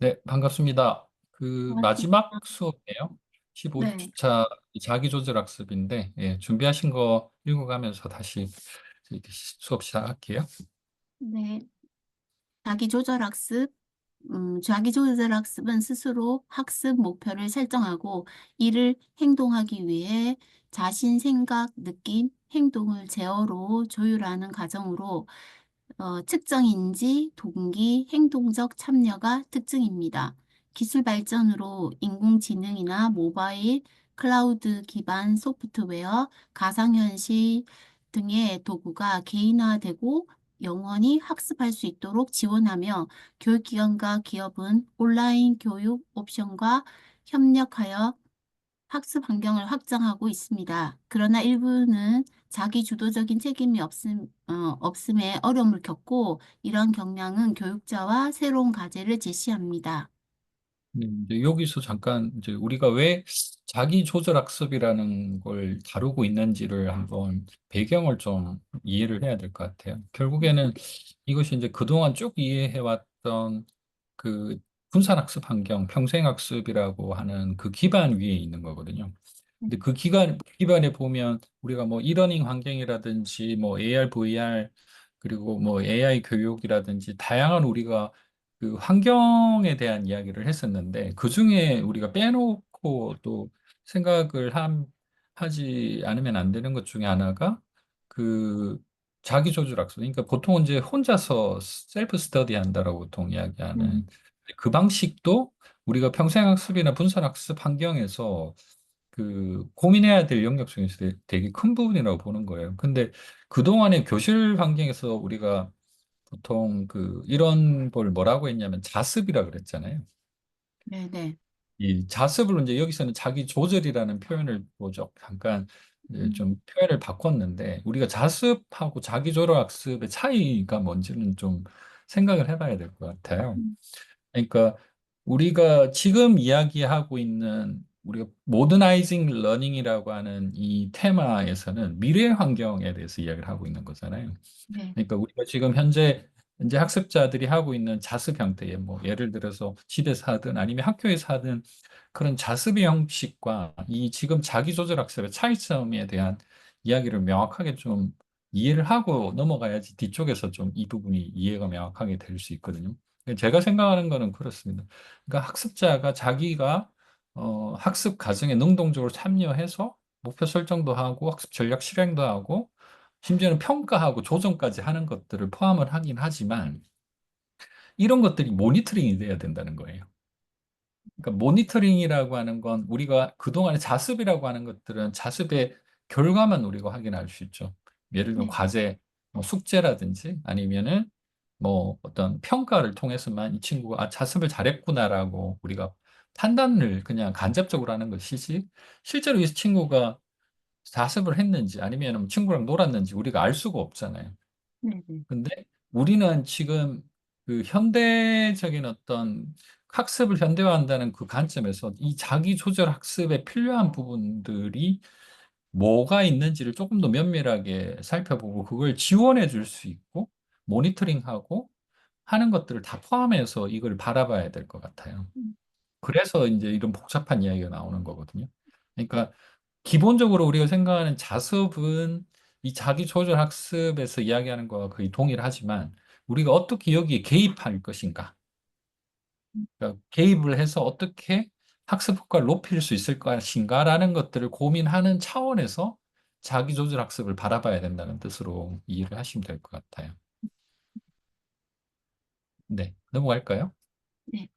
네, 반갑습니다. 고맙습니다. 마지막 수업이에요. 네, 15주차 자기조절 학습인데, 예, 준비하신 거 읽어가면서 다시 이렇게 수업 시작할게요. 네. 자기조절학습. 자기조절학습은 스스로 학습 목표를 설정하고 이를 행동하기 위해 자신 생각, 느낌, 행동을 제어로 조율하는 과정으로 측정 인지, 동기, 행동적 참여가 특징입니다. 기술 발전으로 인공지능이나 모바일, 클라우드 기반 소프트웨어, 가상현실 등의 도구가 개인화되고 영원히 학습할 수 있도록 지원하며 교육기관과 기업은 온라인 교육 옵션과 협력하여 학습 환경을 확장하고 있습니다. 그러나 일부는 자기 주도적인 책임이 없음에 어려움을 겪고 이런 경향은 교육자와 새로운 과제를 제시합니다. 네, 이제 여기서 잠깐 이제 우리가 왜 자기 조절 학습이라는 걸 다루고 있는지를 한번 배경을 좀 이해를 해야 될 것 같아요. 결국에는 이것이 이제 그동안 쭉 이해해왔던 그 분산학습 환경, 평생학습이라고 하는 그 기반 위에 있는 거거든요. 근데 그 기반에 보면 우리가 뭐 이러닝 환경이라든지 뭐 AR, VR 그리고 뭐 AI 교육이라든지 다양한 우리가 그 환경에 대한 이야기를 했었는데 그 중에 우리가 빼놓고 또 생각을 하지 않으면 안 되는 것 중에 하나가 그 자기조절 학습. 그러니까 보통 이제 혼자서 셀프 스터디 한다라고 보통 이야기하는 그 방식도 우리가 평생학습이나 분산학습 환경에서 그 고민해야 될 영역 중에서 되게 큰 부분이라고 보는 거예요. 근데 그동안의 교실 환경에서 우리가 보통 이런 걸 뭐라고 했냐면 자습이라 그랬잖아요. 네, 네. 이 자습을 이제 여기서는 자기 조절이라는 표현을 보죠. 잠깐 이제 음, 좀 표현을 바꿨는데 우리가 자습하고 자기 조절 학습의 차이가 뭔지는 좀 생각을 해봐야 될 것 같아요. 음, 그러니까 우리가 지금 이야기하고 있는 우리가 모더나이징 러닝이라고 하는 이 테마에서는 미래 환경에 대해서 이야기를 하고 있는 거잖아요. 네, 그러니까 우리가 지금 현재 이제 학습자들이 하고 있는 자습 형태의 뭐 예를 들어서 집에서 하든 아니면 학교에서 하든 그런 자습의 형식과 이 지금 자기조절 학습의 차이점에 대한 이야기를 명확하게 좀 이해를 하고 넘어가야지 뒤쪽에서 좀 이 부분이 이해가 명확하게 될 수 있거든요. 제가 생각하는 거는 그렇습니다. 그러니까 학습자가 자기가 학습 과정에 능동적으로 참여해서 목표 설정도 하고 학습 전략 실행도 하고 심지어는 평가하고 조정까지 하는 것들을 포함을 하긴 하지만 이런 것들이 모니터링이 돼야 된다는 거예요. 그러니까 모니터링이라고 하는 건 우리가 그동안에 자습이라고 하는 것들은 자습의 결과만 우리가 확인할 수 있죠. 예를 들면 네, 과제, 뭐 숙제라든지 아니면은 뭐 어떤 평가를 통해서만 이 친구가 자습을 잘했구나라고 우리가 판단을 그냥 간접적으로 하는 것이지 실제로 이 친구가 자습을 했는지 아니면 친구랑 놀았는지 우리가 알 수가 없잖아요. 네, 네. 근데 우리는 지금 그 현대적인 어떤 학습을 현대화한다는 그 관점에서 이 자기 조절 학습에 필요한 부분들이 뭐가 있는지를 조금 더 면밀하게 살펴보고 그걸 지원해 줄 수 있고 모니터링하고 하는 것들을 다 포함해서 이걸 바라봐야 될 것 같아요. 음, 그래서 이제 이런 복잡한 이야기가 나오는 거거든요. 그러니까 기본적으로 우리가 생각하는 자습은 이 자기 조절 학습에서 이야기하는 거와 거의 동일하지만 우리가 어떻게 여기에 개입할 것인가, 그러니까 개입을 해서 어떻게 학습 효과를 높일 수 있을 것인가라는 것들을 고민하는 차원에서 자기 조절 학습을 바라봐야 된다는 뜻으로 이해를 하시면 될 것 같아요. 네, 넘어갈까요? 네.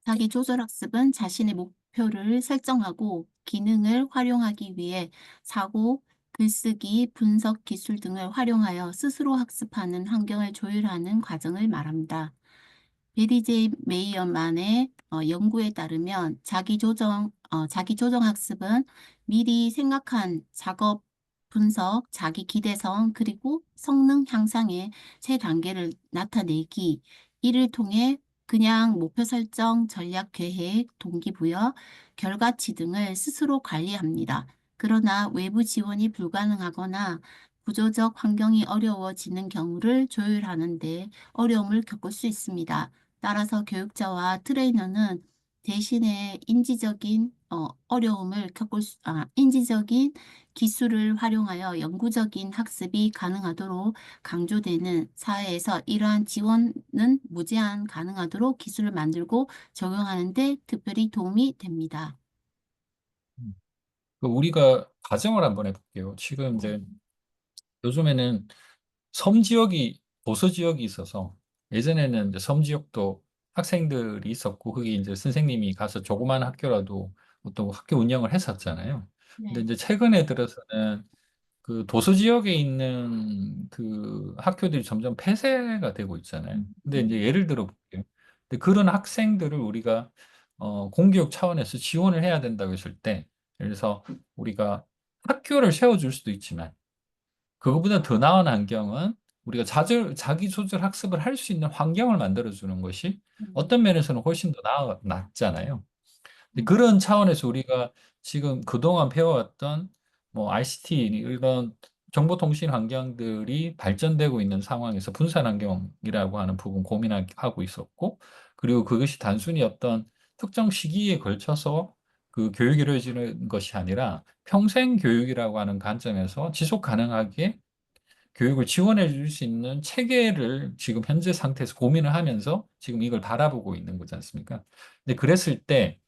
자기 조절 학습은 자신의 목표를 설정하고 기능을 활용하기 위해 사고, 글쓰기, 분석 기술 등을 활용하여 스스로 학습하는 환경을 조율하는 과정을 말합니다. 베리 제이 메이어만의 연구에 따르면 자기조정 학습은 미리 생각한 작업, 분석, 자기 기대성, 그리고 성능 향상의 세 단계를 나타내기, 이를 통해 그냥 목표 설정, 전략 계획, 동기부여, 결과치 등을 스스로 관리합니다. 그러나 외부 지원이 불가능하거나 구조적 환경이 어려워지는 경우를 조율하는 데 어려움을 겪을 수 있습니다. 따라서 교육자와 트레이너는 대신에 인지적인 기술을 활용하여 영구적인 학습이 가능하도록 강조되는 사회에서 이러한 지원은 무제한 가능하도록 기술을 만들고 적용하는 데 특별히 도움이 됩니다. 우리가 가정을 한번 해볼게요. 지금 이제 요즘에는 섬 지역이 도서 지역이 있어서 예전에는 이제 섬 지역도 학생들이 있었고 그게 이제 선생님이 가서 조그만 학교라도 어떤 학교 운영을 했었잖아요. 근데 네. 이제 최근에 들어서는 그 도서 지역에 있는 그 학교들이 점점 폐쇄가 되고 있잖아요. 근데 이제 예를 들어 볼게요. 근데 그런 학생들을 우리가 공교육 차원에서 지원을 해야 된다고 했을 때, 예를 들어서 우리가 학교를 세워줄 수도 있지만 그거보다 더 나은 환경은 우리가 자기 조절 학습을 할 수 있는 환경을 만들어주는 것이 어떤 면에서는 훨씬 더 낫잖아요. 근데 그런 차원에서 우리가 지금 그동안 배워왔던 뭐 ICT 이런 정보통신 환경들이 발전되고 있는 상황에서 분산 환경이라고 하는 부분 고민하고 있었고, 그리고 그것이 단순히 어떤 특정 시기에 걸쳐서 그 교육이 이루어지는 것이 아니라 평생 교육이라고 하는 관점에서 지속 가능하게 교육을 지원해 줄 수 있는 체계를 지금 현재 상태에서 고민을 하면서 지금 이걸 바라보고 있는 거지 않습니까? 근데 그랬을 때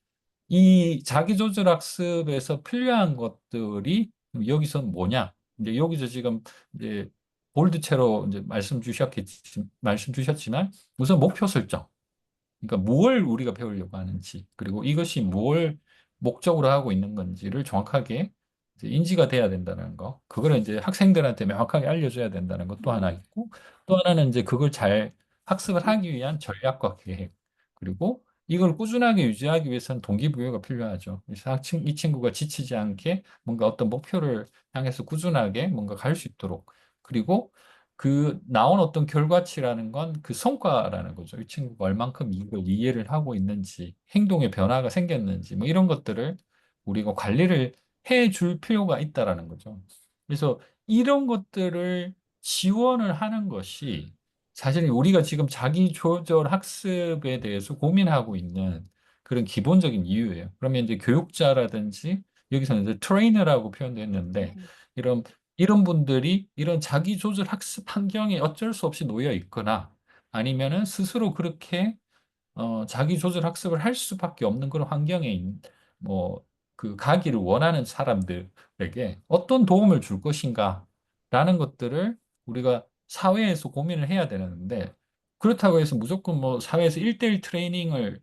이 자기조절 학습에서 필요한 것들이 여기서 뭐냐? 이제 여기서 지금 이제 볼드체로 이제 말씀 주셨지만 우선 목표 설정. 그러니까 뭘 우리가 배우려고 하는지, 그리고 이것이 뭘 목적으로 하고 있는 건지를 정확하게 이제 인지가 돼야 된다는 거. 그거를 이제 학생들한테 명확하게 알려줘야 된다는 것도 하나 있고, 또 하나는 이제 그걸 잘 학습을 하기 위한 전략과 계획. 그리고 이걸 꾸준하게 유지하기 위해서는 동기부여가 필요하죠. 그래서 이 친구가 지치지 않게 뭔가 어떤 목표를 향해서 꾸준하게 뭔가 갈 수 있도록. 그리고 그 나온 어떤 결과치라는 건 그 성과라는 거죠. 이 친구가 얼만큼 이걸 이해를 하고 있는지, 행동에 변화가 생겼는지, 뭐 이런 것들을 우리가 관리를 해 줄 필요가 있다라는 거죠. 그래서 이런 것들을 지원을 하는 것이 사실 우리가 지금 자기 조절 학습에 대해서 고민하고 있는 그런 기본적인 이유예요. 그러면 이제 교육자라든지 여기서는 이제 트레이너라고 표현됐는데 이런 이런 분들이 이런 자기 조절 학습 환경에 어쩔 수 없이 놓여 있거나 아니면은 스스로 그렇게 자기 조절 학습을 할 수밖에 없는 그런 환경에 뭐 그 가기를 원하는 사람들에게 어떤 도움을 줄 것인가라는 것들을 우리가 사회에서 고민을 해야 되는데 그렇다고 해서 무조건 뭐 사회에서 1대1 트레이닝을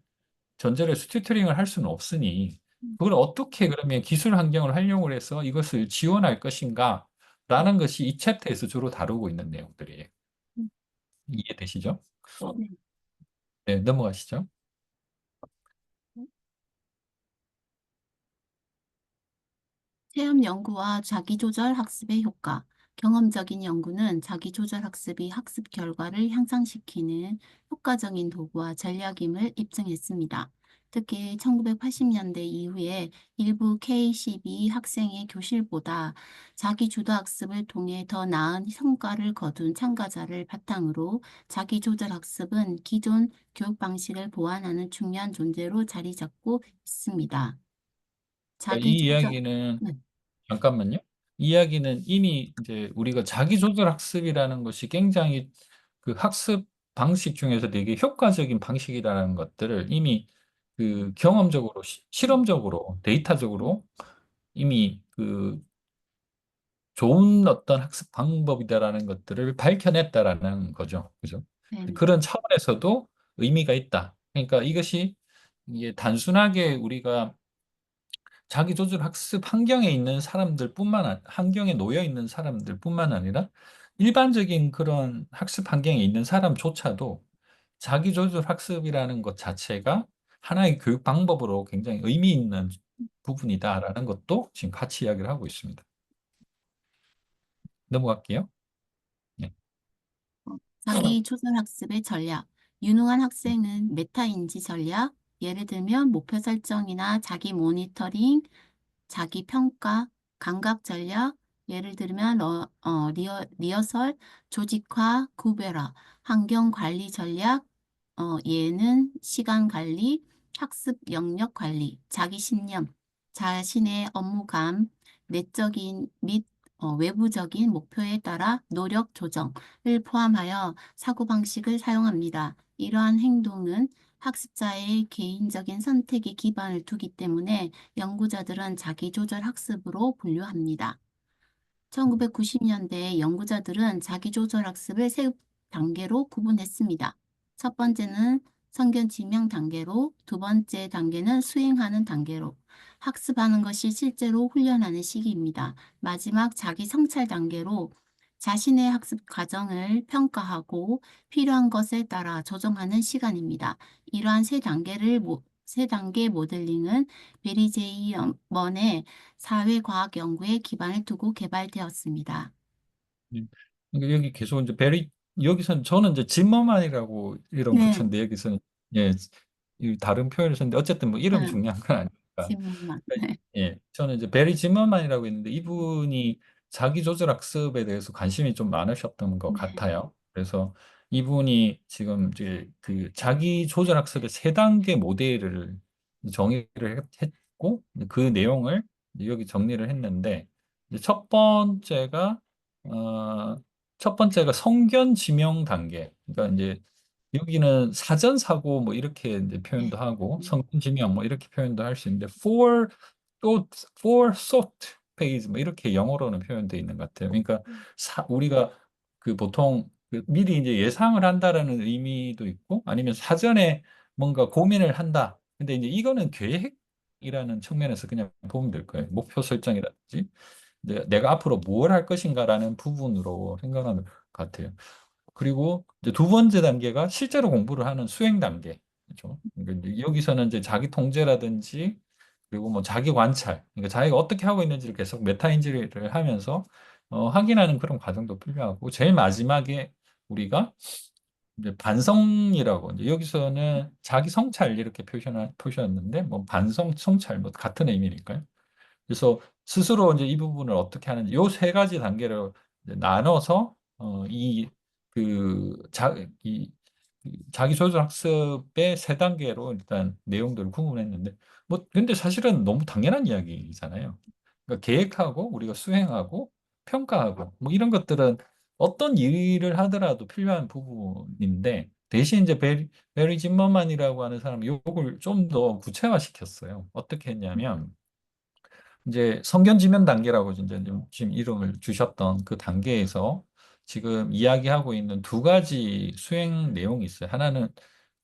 전제로 해서 튜터링을 할 수는 없으니 그걸 어떻게 그러면 기술 환경을 활용을 해서 이것을 지원할 것인가 라는 것이 이 챕터에서 주로 다루고 있는 내용들이에요. 이해되시죠? 네, 넘어가시죠. 체험 연구와 자기조절 학습의 효과. 경험적인 연구는 자기조절 학습이 학습 결과를 향상시키는 효과적인 도구와 전략임을 입증했습니다. 특히 1980년대 이후에 일부 K-12 학생의 교실보다 자기주도 학습을 통해 더 나은 성과를 거둔 참가자를 바탕으로 자기조절 학습은 기존 교육 방식을 보완하는 중요한 존재로 자리 잡고 있습니다. 이 자기조절, 이야기는 네. 잠깐만요. 이 이야기는 이미 이제 우리가 자기조절 학습이라는 것이 굉장히 그 학습 방식 중에서 되게 효과적인 방식이라는 것들을 이미 그 경험적으로 실험적으로 데이터적으로 이미 그 좋은 어떤 학습 방법이다라는 것들을 밝혀냈다라는 거죠. 그죠? 네. 그런 차원에서도 의미가 있다. 그러니까 이것이 이게 단순하게 우리가 자기조절 학습 환경에 있는 환경에 놓여 있는 사람들뿐만 아니라 일반적인 그런 학습 환경에 있는 사람조차도 자기조절 학습이라는 것 자체가 하나의 교육 방법으로 굉장히 의미 있는 부분이다라는 것도 지금 같이 이야기를 하고 있습니다. 넘어갈게요. 네. 자기 조절 학습의 전략. 유능한 학생은 메타인지 전략, 예를 들면 목표 설정이나 자기 모니터링, 자기 평가, 감각 전략, 예를 들면 리허설, 조직화, 구별화, 환경 관리 전략, 예는 시간 관리, 학습 영역 관리, 자기 신념, 자신의 업무감, 내적인 및 외부적인 목표에 따라 노력 조정을 포함하여 사고방식을 사용합니다. 이러한 행동은 학습자의 개인적인 선택에 기반을 두기 때문에 연구자들은 자기조절 학습으로 분류합니다. 1990년대 연구자들은 자기조절 학습을 세 단계로 구분했습니다. 첫 번째는 성견 지명 단계로, 두 번째 단계는 수행하는 단계로, 학습하는 것이 실제로 훈련하는 시기입니다. 마지막 자기 성찰 단계로 자신의 학습 과정을 평가하고 필요한 것에 따라 조정하는 시간입니다. 이러한 세 단계 모델링은 베리 제이 먼의 사회과학 연구에 기반을 두고 개발되었습니다. 음. 그러니까 여기 계속 이제 여기서는 저는 이제 짐머만이라고 이름 네, 붙였는데 여기서는 예, 이 다른 표현을 썼는데 어쨌든 뭐 이름이 응, 중요한 건 아니니까. 질문만. 그러니까 네, 예, 저는 이제 베리 짐머만이라고 있는데 이분이 자기조절 학습에 대해서 관심이 좀 많으셨던 것 네, 같아요. 그래서 이분이 지금 이제 그 자기조절 학습의 세 단계 모델을 정의를 했고 그 내용을 이제 여기 정리를 했는데 이제 어, 첫 번째가 성견 지명 단계. 그러니까 이제 여기는 사전 사고 뭐 이렇게 이제 표현도 네, 하고 성견 지명 뭐 이렇게 표현도 할 수 있는데 for thought phase 뭐 이렇게 영어로는 표현되어 있는 것 같아요. 그러니까 우리가 그 보통 그 미리 이제 예상을 한다라는 의미도 있고 아니면 사전에 뭔가 고민을 한다. 근데 이제 이거는 계획이라는 측면에서 그냥 보면 될 거예요. 목표 설정이라든지. 내가 앞으로 뭘 할 것인가라는 부분으로 생각하는 것 같아요. 그리고 이제 두 번째 단계가 실제로 공부를 하는 수행 단계. 그렇죠? 그러니까 이제 여기서는 이제 자기 통제라든지 그리고 뭐 자기 관찰, 그러니까 자기가 어떻게 하고 있는지를 계속 메타 인지를 하면서 확인하는 그런 과정도 필요하고 제일 마지막에 우리가 이제 반성이라고 이제 여기서는 자기 성찰 이렇게 표시했는데 뭐 반성, 성찰 뭐 같은 의미니까요. 그래서 스스로 이제 이 부분을 어떻게 하는지 요 세 가지 단계를 이제 나눠서 이 자기 조절 학습의 세 단계로 일단 내용들을 구분했는데 뭐 근데 사실은 너무 당연한 이야기잖아요. 그러니까 계획하고 우리가 수행하고 평가하고 뭐 이런 것들은 어떤 일을 하더라도 필요한 부분인데 대신 이제 베리 짐머만이라고 하는 사람이 요걸 좀 더 구체화시켰어요. 어떻게 했냐면 이제 성견 지면 단계라고 이제 지금 이름을 주셨던 그 단계에서 지금 이야기하고 있는 두 가지 수행 내용이 있어요. 하나는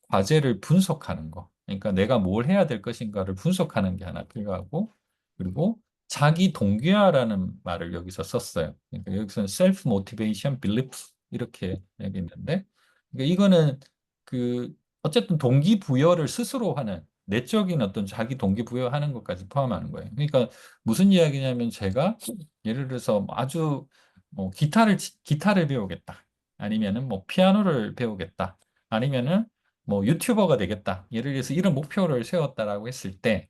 과제를 분석하는 거. 그러니까 내가 뭘 해야 될 것인가를 분석하는 게 하나 필요하고, 그리고 자기 동기화라는 말을 여기서 썼어요. 그러니까 여기서는 self motivation, belief 이렇게 얘기했는데, 그러니까 이거는 그 어쨌든 동기부여를 스스로 하는 내적인 어떤 자기 동기부여하는 것까지 포함하는 거예요. 그러니까 무슨 이야기냐면 제가 예를 들어서 아주 뭐 기타를 배우겠다. 아니면은 뭐 피아노를 배우겠다. 아니면은 뭐 유튜버가 되겠다. 예를 들어서 이런 목표를 세웠다라고 했을 때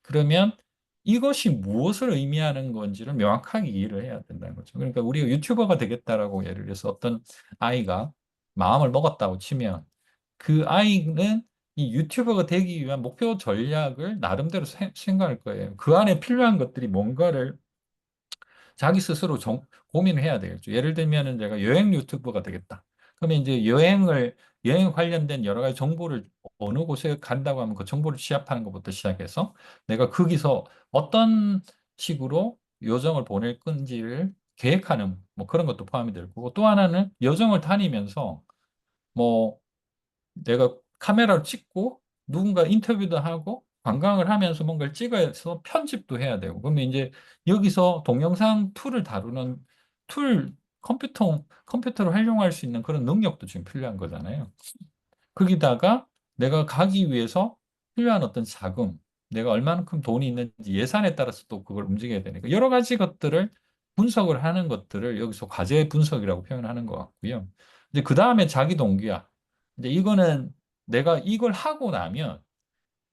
그러면 이것이 무엇을 의미하는 건지를 명확하게 이해를 해야 된다는 거죠. 그러니까 우리가 유튜버가 되겠다라고 예를 들어서 어떤 아이가 마음을 먹었다고 치면 그 아이는 이 유튜버가 되기 위한 목표 전략을 나름대로 생각할 거예요. 그 안에 필요한 것들이 뭔가를 자기 스스로 고민을 해야 되겠죠. 예를 들면은 제가 여행 유튜버가 되겠다. 그러면 이제 여행 관련된 여러 가지 정보를 어느 곳에 간다고 하면 그 정보를 취합하는 것부터 시작해서 내가 거기서 어떤 식으로 요정을 보낼 건지를 계획하는 뭐 그런 것도 포함이 될 거고 또 하나는 여정을 다니면서 뭐 내가 카메라로 찍고 누군가 인터뷰도 하고 관광을 하면서 뭔가를 찍어서 편집도 해야 되고 그러면 이제 여기서 동영상 툴을 다루는 툴 컴퓨터를 활용할 수 있는 그런 능력도 지금 필요한 거잖아요. 거기다가 내가 가기 위해서 필요한 어떤 자금, 내가 얼마만큼 돈이 있는지 예산에 따라서 또 그걸 움직여야 되니까 여러 가지 것들을 분석을 하는 것들을 여기서 과제 분석이라고 표현하는 것 같고요. 이제 그 다음에 자기 동기화. 이제 이거는 내가 이걸 하고 나면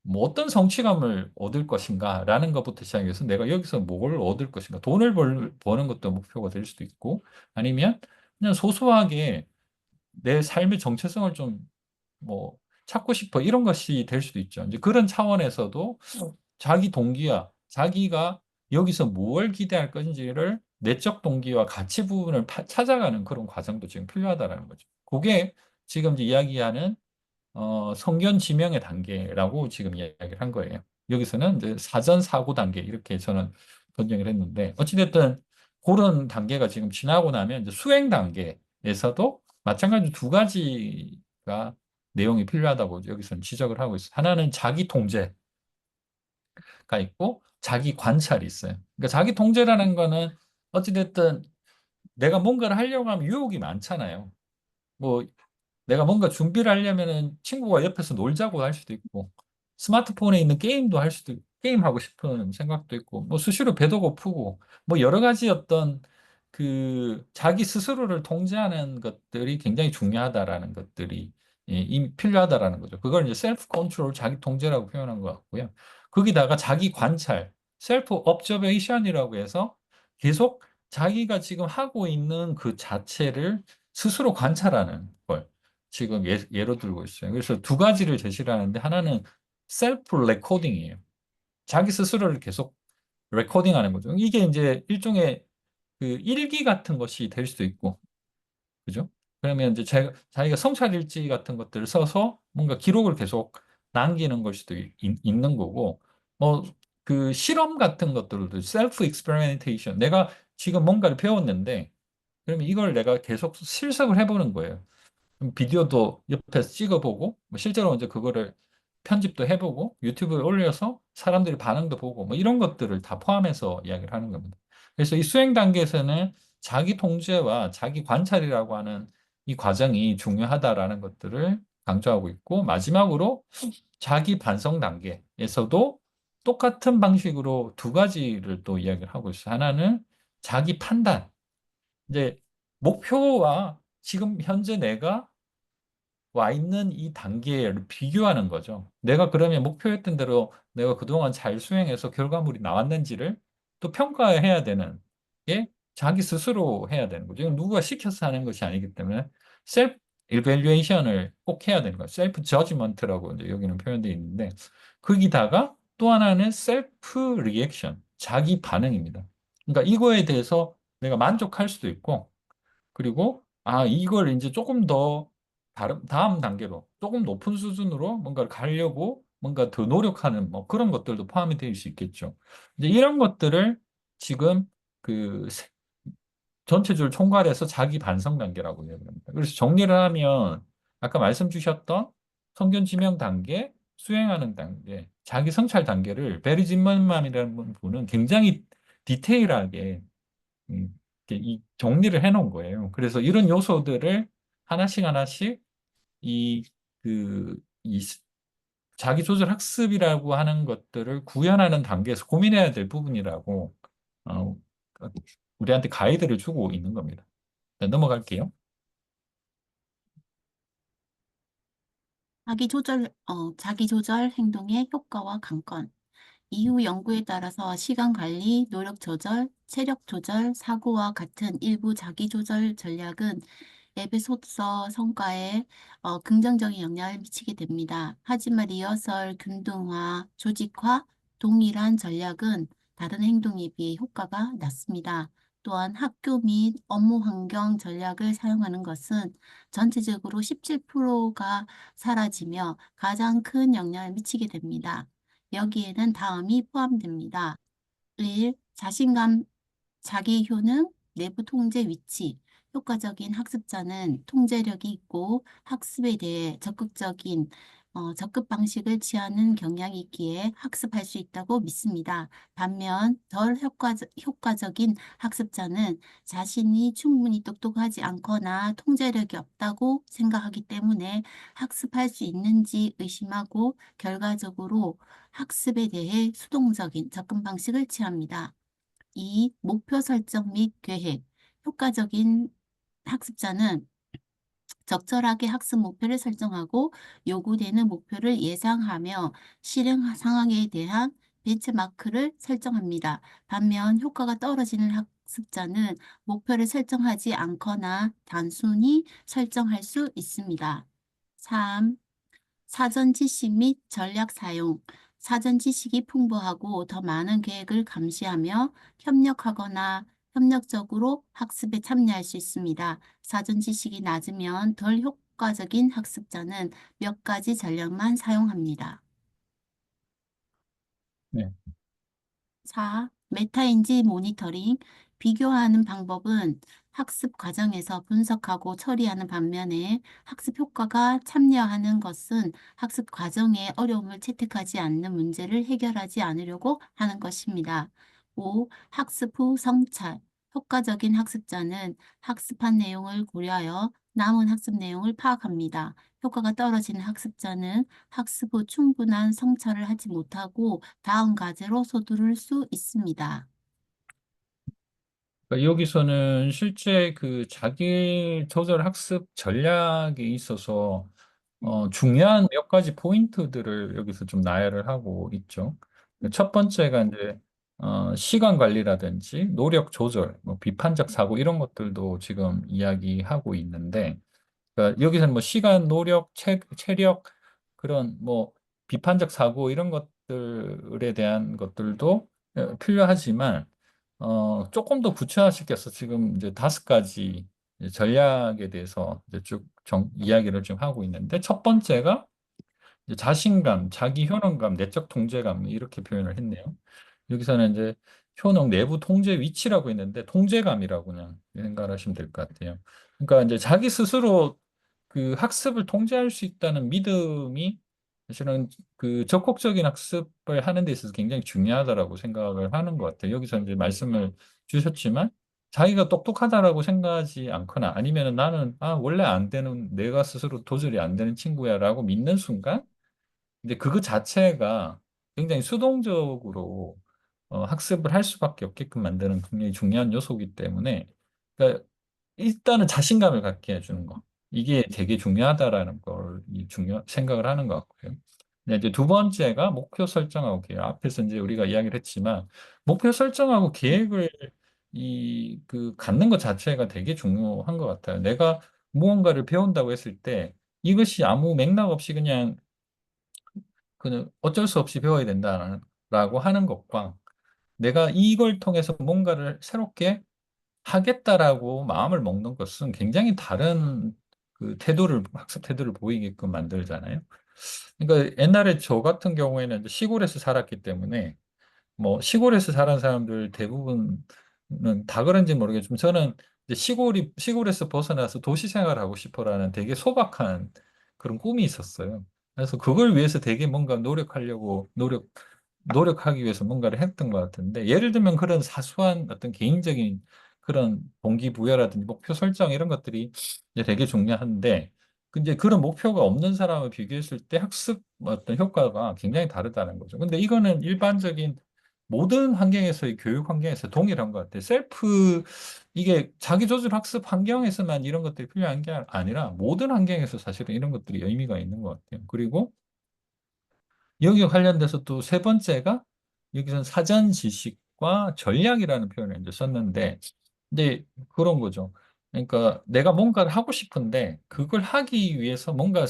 뭐 어떤 성취감을 얻을 것인가라는 것부터 시작해서 내가 여기서 뭘 얻을 것인가. 돈을 버는 것도 목표가 될 수도 있고 아니면 그냥 소소하게 내 삶의 정체성을 좀 뭐 찾고 싶어 이런 것이 될 수도 있죠. 이제 그런 차원에서도 자기 동기와 자기가 여기서 뭘 기대할 건지를 내적 동기와 가치 부분을 찾아가는 그런 과정도 지금 필요하다라는 거죠. 그게 지금 이제 이야기하는 성견 지명의 단계라고 지금 이야기를 한 거예요. 여기서는 이제 사전 사고 단계 이렇게 저는 번역을 했는데 어찌됐든 그런 단계가 지금 지나고 나면 이제 수행 단계에서도 마찬가지로 두 가지가 내용이 필요하다고 여기서는 지적을 하고 있어요. 하나는 자기 통제가 있고 자기 관찰이 있어요. 그러니까 자기 통제라는 거는 어찌됐든 내가 뭔가를 하려고 하면 유혹이 많잖아요. 뭐 내가 뭔가 준비를 하려면은 친구가 옆에서 놀자고 할 수도 있고, 스마트폰에 있는 게임도 할 수도, 게임하고 싶은 생각도 있고, 뭐 수시로 배도 고프고, 뭐 여러 가지 어떤 그 자기 스스로를 통제하는 것들이 굉장히 중요하다라는 것들이 필요하다라는 거죠. 그걸 이제 셀프 컨트롤, 자기 통제라고 표현한 것 같고요. 거기다가 자기 관찰, 셀프 업저베이션이라고 해서 계속 자기가 지금 하고 있는 그 자체를 스스로 관찰하는 걸. 지금 예로 들고 있어요. 그래서 두 가지를 제시를 하는데 하나는 셀프 레코딩이에요. 자기 스스로를 계속 레코딩하는 거죠. 이게 이제 일종의 그 일기 같은 것이 될 수도 있고, 그죠? 그러면 이제 자기가 성찰 일지 같은 것들을 써서 뭔가 기록을 계속 남기는 걸 수도 있는 거고, 뭐 그 실험 같은 것들도 셀프 익스페리멘테이션. 내가 지금 뭔가를 배웠는데, 그러면 이걸 내가 계속 실습을 해보는 거예요. 비디오도 옆에서 찍어보고 뭐 실제로 이제 그거를 편집도 해보고 유튜브에 올려서 사람들이 반응도 보고 뭐 이런 것들을 다 포함해서 이야기를 하는 겁니다. 그래서 이 수행 단계에서는 자기 통제와 자기 관찰이라고 하는 이 과정이 중요하다라는 것들을 강조하고 있고 마지막으로 자기 반성 단계에서도 똑같은 방식으로 두 가지를 또 이야기를 하고 있어요. 하나는 자기 판단. 이제 목표와 지금 현재 내가 와 있는 이 단계를 비교하는 거죠. 내가 그러면 목표했던 대로 내가 그동안 잘 수행해서 결과물이 나왔는지를 또 평가해야 되는 게 자기 스스로 해야 되는 거죠. 이건 누가 시켜서 하는 것이 아니기 때문에 셀프 이밸류에이션을 꼭 해야 되는 거예요. 셀프 저지먼트라고 이제 여기는 표현되어 있는데 거기다가 또 하나는 셀프 리액션, 자기 반응입니다. 그러니까 이거에 대해서 내가 만족할 수도 있고 그리고 이걸 이제 조금 더 다음 단계로 조금 높은 수준으로 뭔가를 가려고 뭔가 더 노력하는 뭐 그런 것들도 포함이 될 수 있겠죠. 이제 이런 것들을 지금 그 전체적으로 총괄해서 자기 반성 단계라고 이야기합니다. 그래서 정리를 하면 아까 말씀 주셨던 성견 지명 단계, 수행하는 단계, 자기 성찰 단계를 베리 진먼맘이라는 분은 굉장히 디테일하게 이렇게 이 정리를 해 놓은 거예요. 그래서 이런 요소들을 하나씩 하나씩 이 자기 조절 학습이라고 하는 것들을 구현하는 단계에서 고민해야 될 부분이라고 어, 우리한테 가이드를 주고 있는 겁니다. 네, 넘어갈게요. 자기 조절 행동의 효과와 관건. 이후 연구에 따라서 시간 관리, 노력 조절, 체력 조절, 사고와 같은 일부 자기 조절 전략은 에베소서 성과에 긍정적인 영향을 미치게 됩니다. 하지만 리허설, 균등화, 조직화, 동일한 전략은 다른 행동에 비해 효과가 낮습니다. 또한 학교 및 업무 환경 전략을 사용하는 것은 전체적으로 17%가 사라지며 가장 큰 영향을 미치게 됩니다. 여기에는 다음이 포함됩니다. 1. 자신감, 자기 효능, 내부 통제 위치. 효과적인 학습자는 통제력이 있고 학습에 대해 적극적인 접근 방식을 취하는 경향이 있기에 학습할 수 있다고 믿습니다. 반면 덜 효과적인 학습자는 자신이 충분히 똑똑하지 않거나 통제력이 없다고 생각하기 때문에 학습할 수 있는지 의심하고 결과적으로 학습에 대해 수동적인 접근 방식을 취합니다. 2. 목표 설정 및 계획. 효과적인 학습자는 적절하게 학습 목표를 설정하고 요구되는 목표를 예상하며 실행 상황에 대한 벤치마크를 설정합니다. 반면 효과가 떨어지는 학습자는 목표를 설정하지 않거나 단순히 설정할 수 있습니다. 3. 사전 지식 및 전략 사용. 사전 지식이 풍부하고 더 많은 계획을 감시하며 협력하거나 협력적으로 학습에 참여할 수 있습니다. 사전 지식이 낮으면 덜 효과적인 학습자는 몇 가지 전략만 사용합니다. 네. 4. 메타인지 모니터링. 비교하는 방법은 학습 과정에서 분석하고 처리하는 반면에 학습 효과가 참여하는 것은 학습 과정에 어려움을 채택하지 않는 문제를 해결하지 않으려고 하는 것입니다. 5. 학습 후 성찰. 효과적인 학습자는 학습한 내용을 고려하여 남은 학습 내용을 파악합니다. 효과가 떨어지는 학습자는 학습 후 충분한 성찰을 하지 못하고 다음 과제로 서두를 수 있습니다. 그러니까 여기서는 실제 그 자기 조절 학습 전략에 있어서 중요한 몇 가지 포인트들을 여기서 좀 나열을 하고 있죠. 첫 번째가 이제 시간 관리라든지 노력 조절, 뭐 비판적 사고 이런 것들도 지금 이야기하고 있는데, 그러니까 여기서는 뭐 시간, 노력, 체력 그런 뭐 비판적 사고 이런 것들에 대한 것들도 필요하지만 조금 더 구체화시켜서 지금 이제 5가지 전략에 대해서 이제 쭉 이야기를 좀 하고 있는데 첫 번째가 이제 자신감, 자기 효능감, 내적 통제감 이렇게 표현을 했네요. 여기서는 이제 효능 내부 통제 위치라고 있는데 통제감이라고 그냥 생각을 하시면 될 것 같아요. 그러니까 이제 자기 스스로 그 학습을 통제할 수 있다는 믿음이 사실은 그 적극적인 학습을 하는 데 있어서 굉장히 중요하다라고 생각을 하는 것 같아요. 여기서 이제 말씀을 주셨지만 자기가 똑똑하다라고 생각하지 않거나 아니면 나는 원래 안 되는 내가 스스로 도저히 안 되는 친구야라고 믿는 순간 근데 그거 자체가 굉장히 수동적으로 학습을 할 수밖에 없게끔 만드는 굉장히 중요한 요소이기 때문에 그러니까 일단은 자신감을 갖게 해주는 거. 이게 되게 중요하다라는 걸 생각을 하는 것 같고요. 네, 이제 두 번째가 목표 설정하고 계획. 앞에서 이제 우리가 이야기를 했지만 목표 설정하고 계획을 갖는 것 자체가 되게 중요한 것 같아요. 내가 무언가를 배운다고 했을 때 이것이 아무 맥락 없이 그냥 어쩔 수 없이 배워야 된다라고 하는 것과 내가 이걸 통해서 뭔가를 새롭게 하겠다라고 마음을 먹는 것은 굉장히 다른 학습 태도를 보이게끔 만들잖아요. 그러니까 옛날에 저 같은 경우에는 이제 시골에서 살았기 때문에 뭐 시골에서 자란 사람들 대부분은 다 그런지 모르겠지만 저는 이제 시골에서 벗어나서 도시 생활하고 싶어라는 되게 소박한 그런 꿈이 있었어요. 그래서 그걸 위해서 되게 뭔가 노력하기 위해서 뭔가를 했던 것 같은데 예를 들면 그런 사소한 어떤 개인적인 그런 동기부여라든지 목표 설정 이런 것들이 이제 되게 중요한데 근데 그런 목표가 없는 사람을 비교했을 때 학습 어떤 효과가 굉장히 다르다는 거죠. 근데 이거는 일반적인 모든 환경에서의 교육 환경에서 동일한 것 같아요. 이게 자기조절 학습 환경에서만 이런 것들이 필요한 게 아니라 모든 환경에서 사실은 이런 것들이 의미가 있는 것 같아요. 그리고 여기와 관련돼서 또 세 번째가 여기서는 사전 지식과 전략이라는 표현을 이제 썼는데 근데 그런 거죠. 그러니까 내가 뭔가를 하고 싶은데 그걸 하기 위해서 뭔가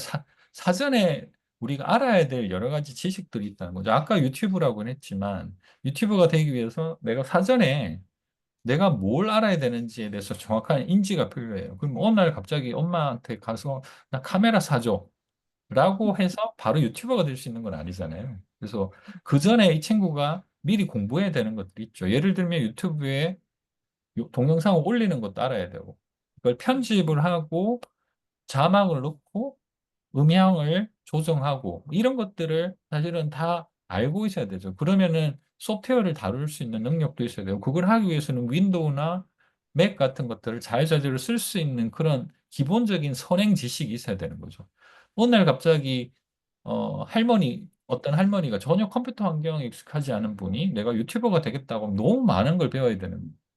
사전에 우리가 알아야 될 여러 가지 지식들이 있다는 거죠. 아까 유튜브라고는 했지만 유튜버가 되기 위해서 내가 사전에 내가 뭘 알아야 되는지에 대해서 정확한 인지가 필요해요. 그럼 어느 날 갑자기 엄마한테 가서 나 카메라 사줘. 라고 해서 바로 유튜버가 될 수 있는 건 아니잖아요. 그래서 그 전에 이 친구가 미리 공부해야 되는 것들이 있죠. 예를 들면 유튜브에 동영상을 올리는 것도 알아야 되고, 그걸 편집을 하고, 자막을 넣고, 음향을 조정하고, 이런 것들을 사실은 다 알고 있어야 되죠. 그러면은 소프트웨어를 다룰 수 있는 능력도 있어야 되고, 그걸 하기 위해서는 윈도우나 맥 같은 것들을 자유자재로 쓸 수 있는 그런 기본적인 선행 지식이 있어야 되는 거죠. 어느 날 갑자기 어떤 할머니가 전혀 컴퓨터 환경에 익숙하지 않은 분이 내가 유튜버가 되겠다고 하면 너무 많은 걸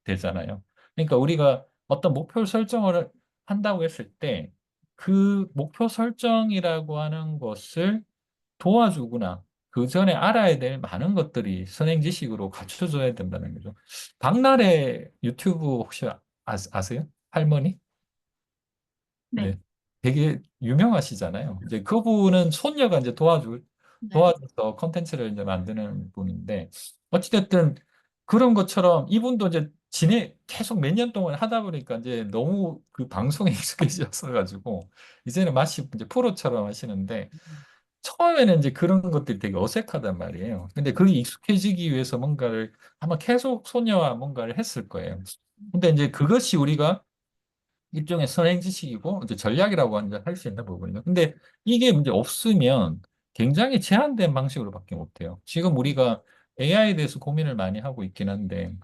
되잖아요. 그러니까 우리가 어떤 목표를 설정을 한다고 했을 때 그 목표 설정이라고 하는 것을 도와주거나 그 전에 알아야 될 많은 것들이 선행 지식으로 갖춰줘야 된다는 거죠. 박나래 유튜브 혹시 아세요? 할머니? 네, 네. 되게 유명하시잖아요. 이제 그분은 손녀가 이제 네. 도와줘서 컨텐츠를 이제 만드는 분인데, 어찌됐든 그런 것처럼 이분도 이제 계속 몇 년 동안 하다 보니까 이제 너무 그 방송에 익숙해졌어 가지고, 이제는 마치 이제 프로처럼 하시는데, 처음에는 이제 그런 것들이 되게 어색하단 말이에요. 근데 그게 익숙해지기 위해서 뭔가를 아마 계속 손녀와 뭔가를 했을 거예요. 근데 이제 그것이 우리가 일종의 선행 지식이고 이제 전략이라고 할 수 있는 부분이죠. 근데 이게 문제 없으면 굉장히 제한된 방식으로밖에 못해요. 지금 우리가 AI에 대해서 고민을 많이 하고 있긴 한데,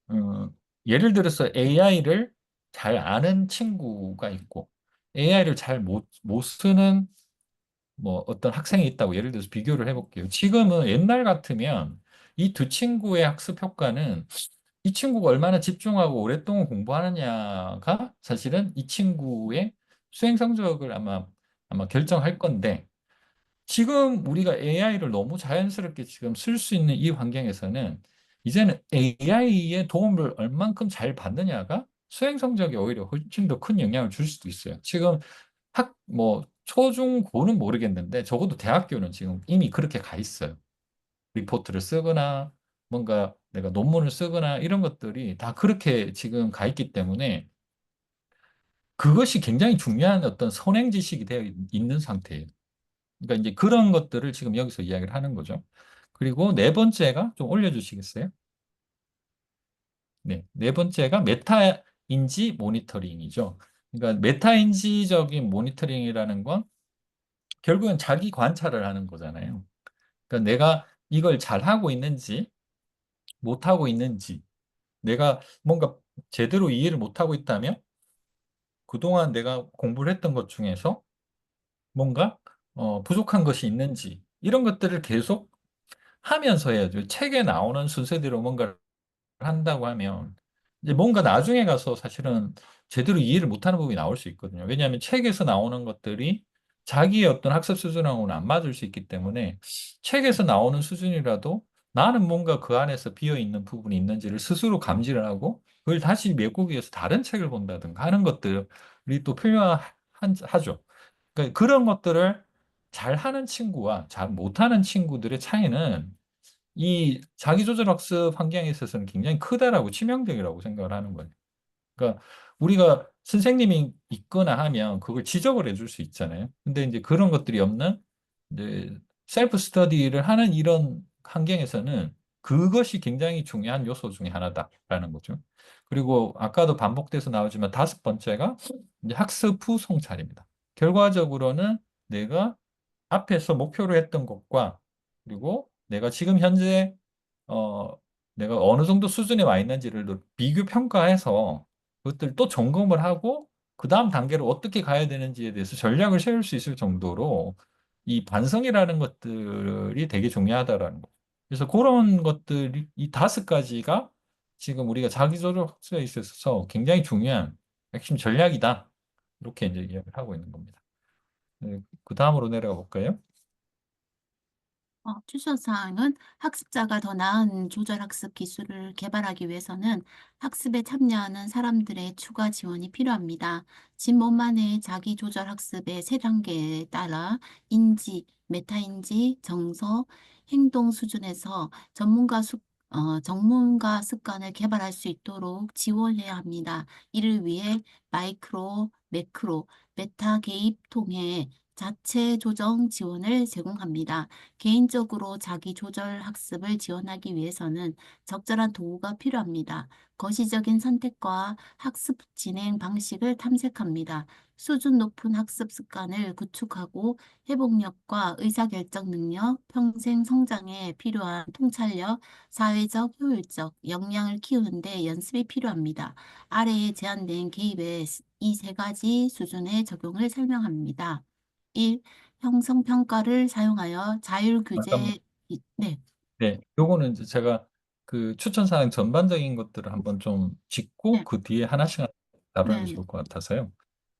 어, 예를 들어서 AI를 잘 아는 친구가 있고 AI를 잘 못 쓰는 뭐 어떤 학생이 있다고 예를 들어서 비교를 해볼게요. 지금은 옛날 같으면 이 두 친구의 학습 효과는 이 친구가 얼마나 집중하고 오랫동안 공부하느냐가 사실은 이 친구의 수행 성적을 아마 결정할 건데, 지금 우리가 AI를 너무 자연스럽게 지금 쓸 수 있는 이 환경에서는 이제는 AI의 도움을 얼만큼 잘 받느냐가 수행 성적에 오히려 훨씬 더 큰 영향을 줄 수도 있어요. 지금 초중 고는 모르겠는데 적어도 대학교는 지금 이미 그렇게 가 있어요. 리포트를 쓰거나 뭔가 내가 논문을 쓰거나 이런 것들이 다 그렇게 지금 가 있기 때문에 그것이 굉장히 중요한 어떤 선행 지식이 되어 있는 상태예요. 그러니까 이제 그런 것들을 지금 여기서 이야기를 하는 거죠. 그리고 네 번째가 좀 올려주시겠어요? 네, 네 번째가 메타인지 모니터링이죠. 그러니까 메타인지적인 모니터링이라는 건 결국은 자기 관찰을 하는 거잖아요. 그러니까 내가 이걸 잘하고 있는지 못하고 있는지, 내가 뭔가 제대로 이해를 못하고 있다면 그동안 내가 공부를 했던 것 중에서 뭔가 부족한 것이 있는지 이런 것들을 계속 하면서 해야죠. 책에 나오는 순서대로 뭔가를 한다고 하면 이제 뭔가 나중에 가서 사실은 제대로 이해를 못하는 부분이 나올 수 있거든요. 왜냐하면 책에서 나오는 것들이 자기의 어떤 학습 수준하고는 안 맞을 수 있기 때문에 책에서 나오는 수준이라도 나는 뭔가 그 안에서 비어 있는 부분이 있는지를 스스로 감지를 하고 그걸 다시 메꾸기 위해서 다른 책을 본다든가 하는 것들이 또 필요하죠. 그러니까 그런 것들을 잘하는 친구와 잘 못하는 친구들의 차이는 이 자기조절학습 환경에 있어서는 굉장히 크다라고 치명적이라고 생각을 하는 거예요. 그러니까 우리가 선생님이 있거나 하면 그걸 지적을 해줄 수 있잖아요. 근데 이제 그런 것들이 없는 이제 셀프 스터디를 하는 이런 환경에서는 그것이 굉장히 중요한 요소 중에 하나다라는 거죠. 그리고 아까도 반복돼서 나오지만 다섯 번째가 이제 학습 후 성찰입니다. 결과적으로는 내가 앞에서 목표로 했던 것과 그리고 내가 지금 현재 어, 내가 어느 정도 수준에 와 있는지를 또 비교 평가해서 그것들 또 점검을 하고 그 다음 단계로 어떻게 가야 되는지에 대해서 전략을 세울 수 있을 정도로 이 반성이라는 것들이 되게 중요하다라는 거. 그래서 그런 것들이 이 다섯 가지가 지금 우리가 자기조절 학습에 있어서 굉장히 중요한 핵심 전략이다. 이렇게 이제 이야기를 하고 있는 겁니다. 네, 그 다음으로 내려가 볼까요? 추천 사항은 학습자가 더 나은 조절학습 기술을 개발하기 위해서는 학습에 참여하는 사람들의 추가 지원이 필요합니다. 진모만의 자기 조절학습의 세 단계에 따라 인지, 메타인지, 정서, 행동 수준에서 전문가 습관을 개발할 수 있도록 지원해야 합니다. 이를 위해 마이크로, 매크로, 메타 개입 통해 자체 조정 지원을 제공합니다. 개인적으로 자기 조절 학습을 지원하기 위해서는 적절한 도구가 필요합니다. 거시적인 선택과 학습 진행 방식을 탐색합니다. 수준 높은 학습 습관을 구축하고 회복력과 의사결정 능력, 평생 성장에 필요한 통찰력, 사회적 효율적 역량을 키우는 데 연습이 필요합니다. 아래에 제한된 개입의 이 세 가지 수준의 적용을 설명합니다. 1. 형성평가를 사용하여 잠깐만. 자율규제, 네, 네, 요거는 이제 제가 그 추천사항 전반적인 것들을 한번 좀 짚고 네, 그 뒤에 하나씩 다루는 네, 게 네. 좋을 것 같아서요.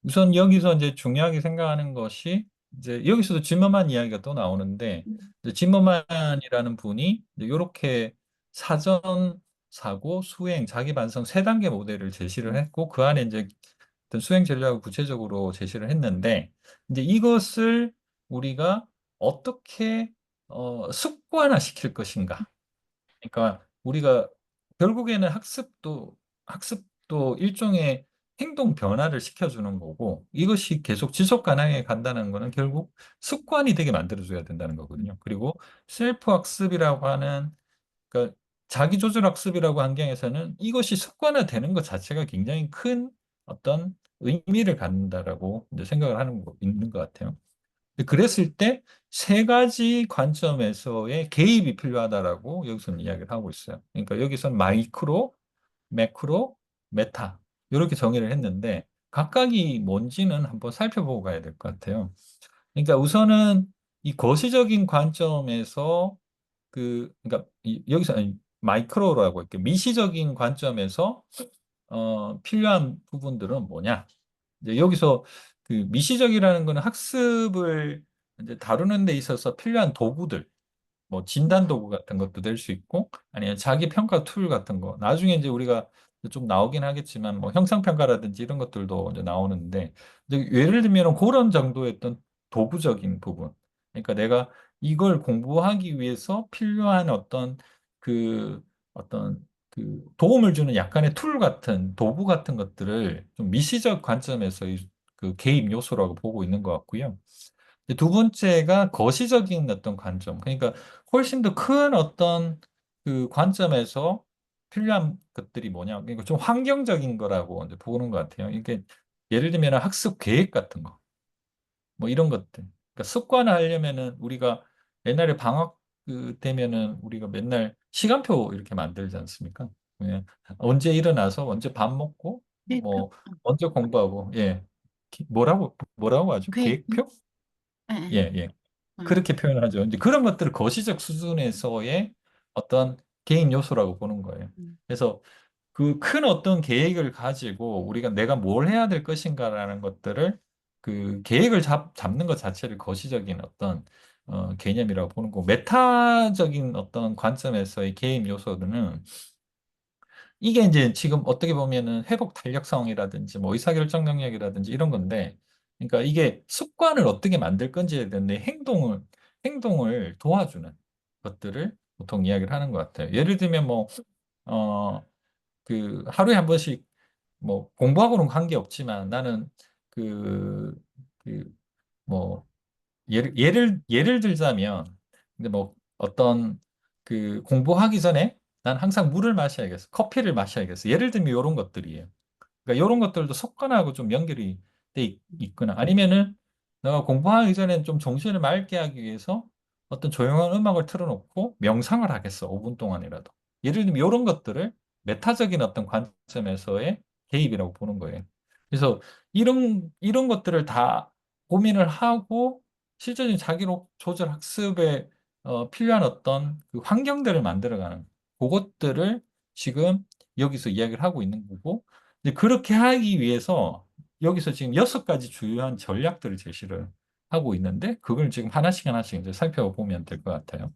우선 여기서 이제 중요하게 생각하는 것이 이제 여기서도 짐머만 이야기가 또 나오는데 이제 짐머만이라는 분이 이렇게 사전, 사고, 수행, 자기 반성 세 단계 모델을 제시를 했고 그 안에 이제 어떤 수행 전략을 구체적으로 제시를 했는데 이제 이것을 우리가 어떻게 습관화 시킬 것인가? 그러니까 우리가 결국에는 학습도 일종의 행동 변화를 시켜주는 거고 이것이 계속 지속 가능하게 간다는 거는 결국 습관이 되게 만들어줘야 된다는 거거든요. 그리고 셀프 학습이라고 하는 그러니까 자기조절 학습이라고 환경에서는 이것이 습관화되는 것 자체가 굉장히 큰 어떤 의미를 갖는다라고 이제 생각을 있는 것 같아요. 그랬을 때 세 가지 관점에서의 개입이 필요하다라고 여기서는 이야기를 하고 있어요. 그러니까 여기서는 마이크로, 매크로, 메타 이렇게 정의를 했는데 각각이 뭔지는 한번 살펴보고 가야 될 것 같아요. 그러니까 우선은 이 거시적인 관점에서 그러니까 여기서 아니, 마이크로라고 이렇게 미시적인 관점에서 필요한 부분들은 뭐냐? 이제 여기서 그 미시적이라는 거는 학습을 이제 다루는 데 있어서 필요한 도구들, 뭐 진단 도구 같은 것도 될 수 있고, 아니면 자기 평가 툴 같은 거. 나중에 이제 우리가 좀 나오긴 하겠지만, 뭐 형상 평가라든지 이런 것들도 이제 나오는데, 이제 예를 들면 그런 정도의 어떤 도구적인 부분. 그러니까 내가 이걸 공부하기 위해서 필요한 그 어떤 도움을 주는 약간의 툴 같은 도구 같은 것들을 좀 미시적 관점에서 그 개입 요소라고 보고 있는 것 같고요. 이제 두 번째가 거시적인 어떤 관점. 그러니까 훨씬 더 큰 어떤 그 관점에서 필요한 것들이 뭐냐. 그러니까 좀 환경적인 거라고 이제 보는 것 같아요. 이게 예를 들면 학습 계획 같은 거. 뭐 이런 것들. 그러니까 습관화하려면은 우리가 옛날에 방학 되면은 우리가 맨날 시간표 이렇게 만들지 않습니까? 예. 언제 일어나서 언제 밥 먹고 계획표, 뭐 언제 공부하고 예. 뭐라고 하죠? 계획, 계획표? 예, 예. 예, 예. 그렇게 표현을 하죠. 이제 그런 것들을 거시적 수준에서의 어떤 개인 요소라고 보는 거예요. 음. 그래서 그 큰 어떤 계획을 가지고 우리가 내가 뭘 해야 될 것인가라는 것들을 그 계획을 잡는 것 자체를 거시적인 어떤 개념이라고 보는 거고 메타적인 어떤 관점에서의 개인 요소들은 이게 이제 지금 어떻게 보면은 회복 탄력성이라든지 뭐 의사결정 능력이라든지 이런 건데, 그러니까 이게 습관을 어떻게 만들 건지에 대한 내 행동을 도와주는 것들을 보통 이야기를 하는 것 같아요. 예를 들면 뭐, 어, 하루에 한 번씩 뭐 공부하고는 관계없지만 나는 그, 그, 뭐 예를 들자면, 근데 뭐 어떤 공부하기 전에 난 항상 물을 마셔야겠어. 커피를 마셔야겠어. 예를 들면 이런 것들이에요. 그러니까 이런 것들도 습관하고 좀 연결이 있거나 아니면은 내가 공부하기 전에 좀 정신을 맑게 하기 위해서 어떤 조용한 음악을 틀어놓고 명상을 하겠어. 5분 동안이라도. 예를 들면 이런 것들을 메타적인 어떤 관점에서의 개입이라고 보는 거예요. 그래서 이런 것들을 다 고민을 하고 실제적인 조절 학습에 필요한 어떤 그 환경들을 만들어가는 그것들을 지금 여기서 이야기를 하고 있는 거고 이제 그렇게 하기 위해서 여기서 지금 6가지 주요한 전략들을 제시를 하고 있는데 그걸 지금 하나씩 이제 살펴보면 될 것 같아요.